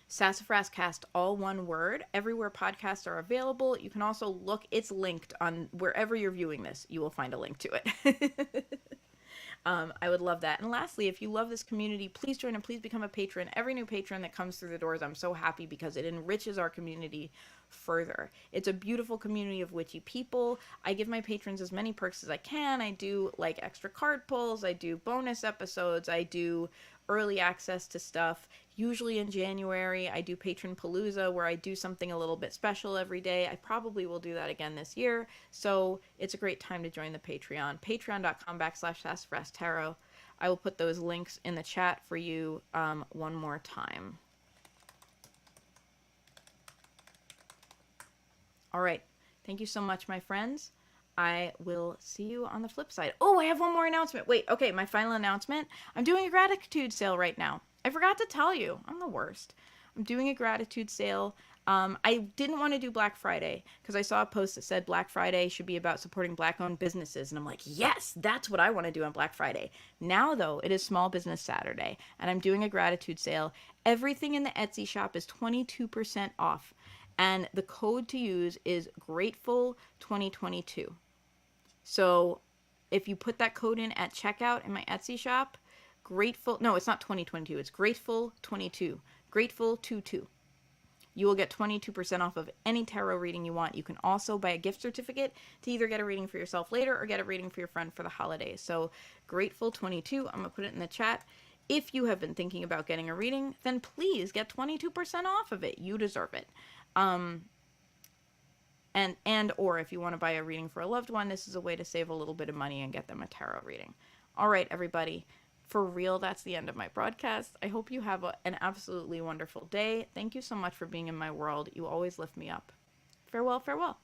Sassafras Cast, all one word. Everywhere podcasts are available. You can also look, it's linked on wherever you're viewing this. You will find a link to it. I would love that. And lastly, if you love this community, please join and please become a patron. Every new patron that comes through the doors, I'm so happy because it enriches our community further. It's a beautiful community of witchy people. I give my patrons as many perks as I can. I do like extra card pulls. I do bonus episodes. I do early access to stuff. Usually in January, I do Patron Palooza, where I do something a little bit special every day. I probably will do that again this year. So it's a great time to join the Patreon. Patreon.com/Sassafras Tarot. I will put those links in the chat for you one more time. All right. Thank you so much, my friends. I will see you on the flip side. Oh, I have one more announcement. Wait, okay, my final announcement. I'm doing a gratitude sale right now. I forgot to tell you. I'm the worst. I'm doing a gratitude sale. I didn't want to do Black Friday because I saw a post that said Black Friday should be about supporting Black-owned businesses. And I'm like, yes, that's what I want to do on Black Friday. Now, though, it is Small Business Saturday, and I'm doing a gratitude sale. Everything in the Etsy shop is 22% off. And the code to use is Grateful2022. So if you put that code in at checkout in my Etsy shop, no, it's not 2022, it's Grateful22, Grateful22. You will get 22% off of any tarot reading you want. You can also buy a gift certificate to either get a reading for yourself later or get a reading for your friend for the holidays. So Grateful22, I'm going to put it in the chat. If you have been thinking about getting a reading, then please get 22% off of it. You deserve it. Or if you want to buy a reading for a loved one, this is a way to save a little bit of money and get them a tarot reading. All right, everybody. For real, that's the end of my broadcast. I hope you have an absolutely wonderful day. Thank you so much for being in my world. You always lift me up. Farewell, farewell.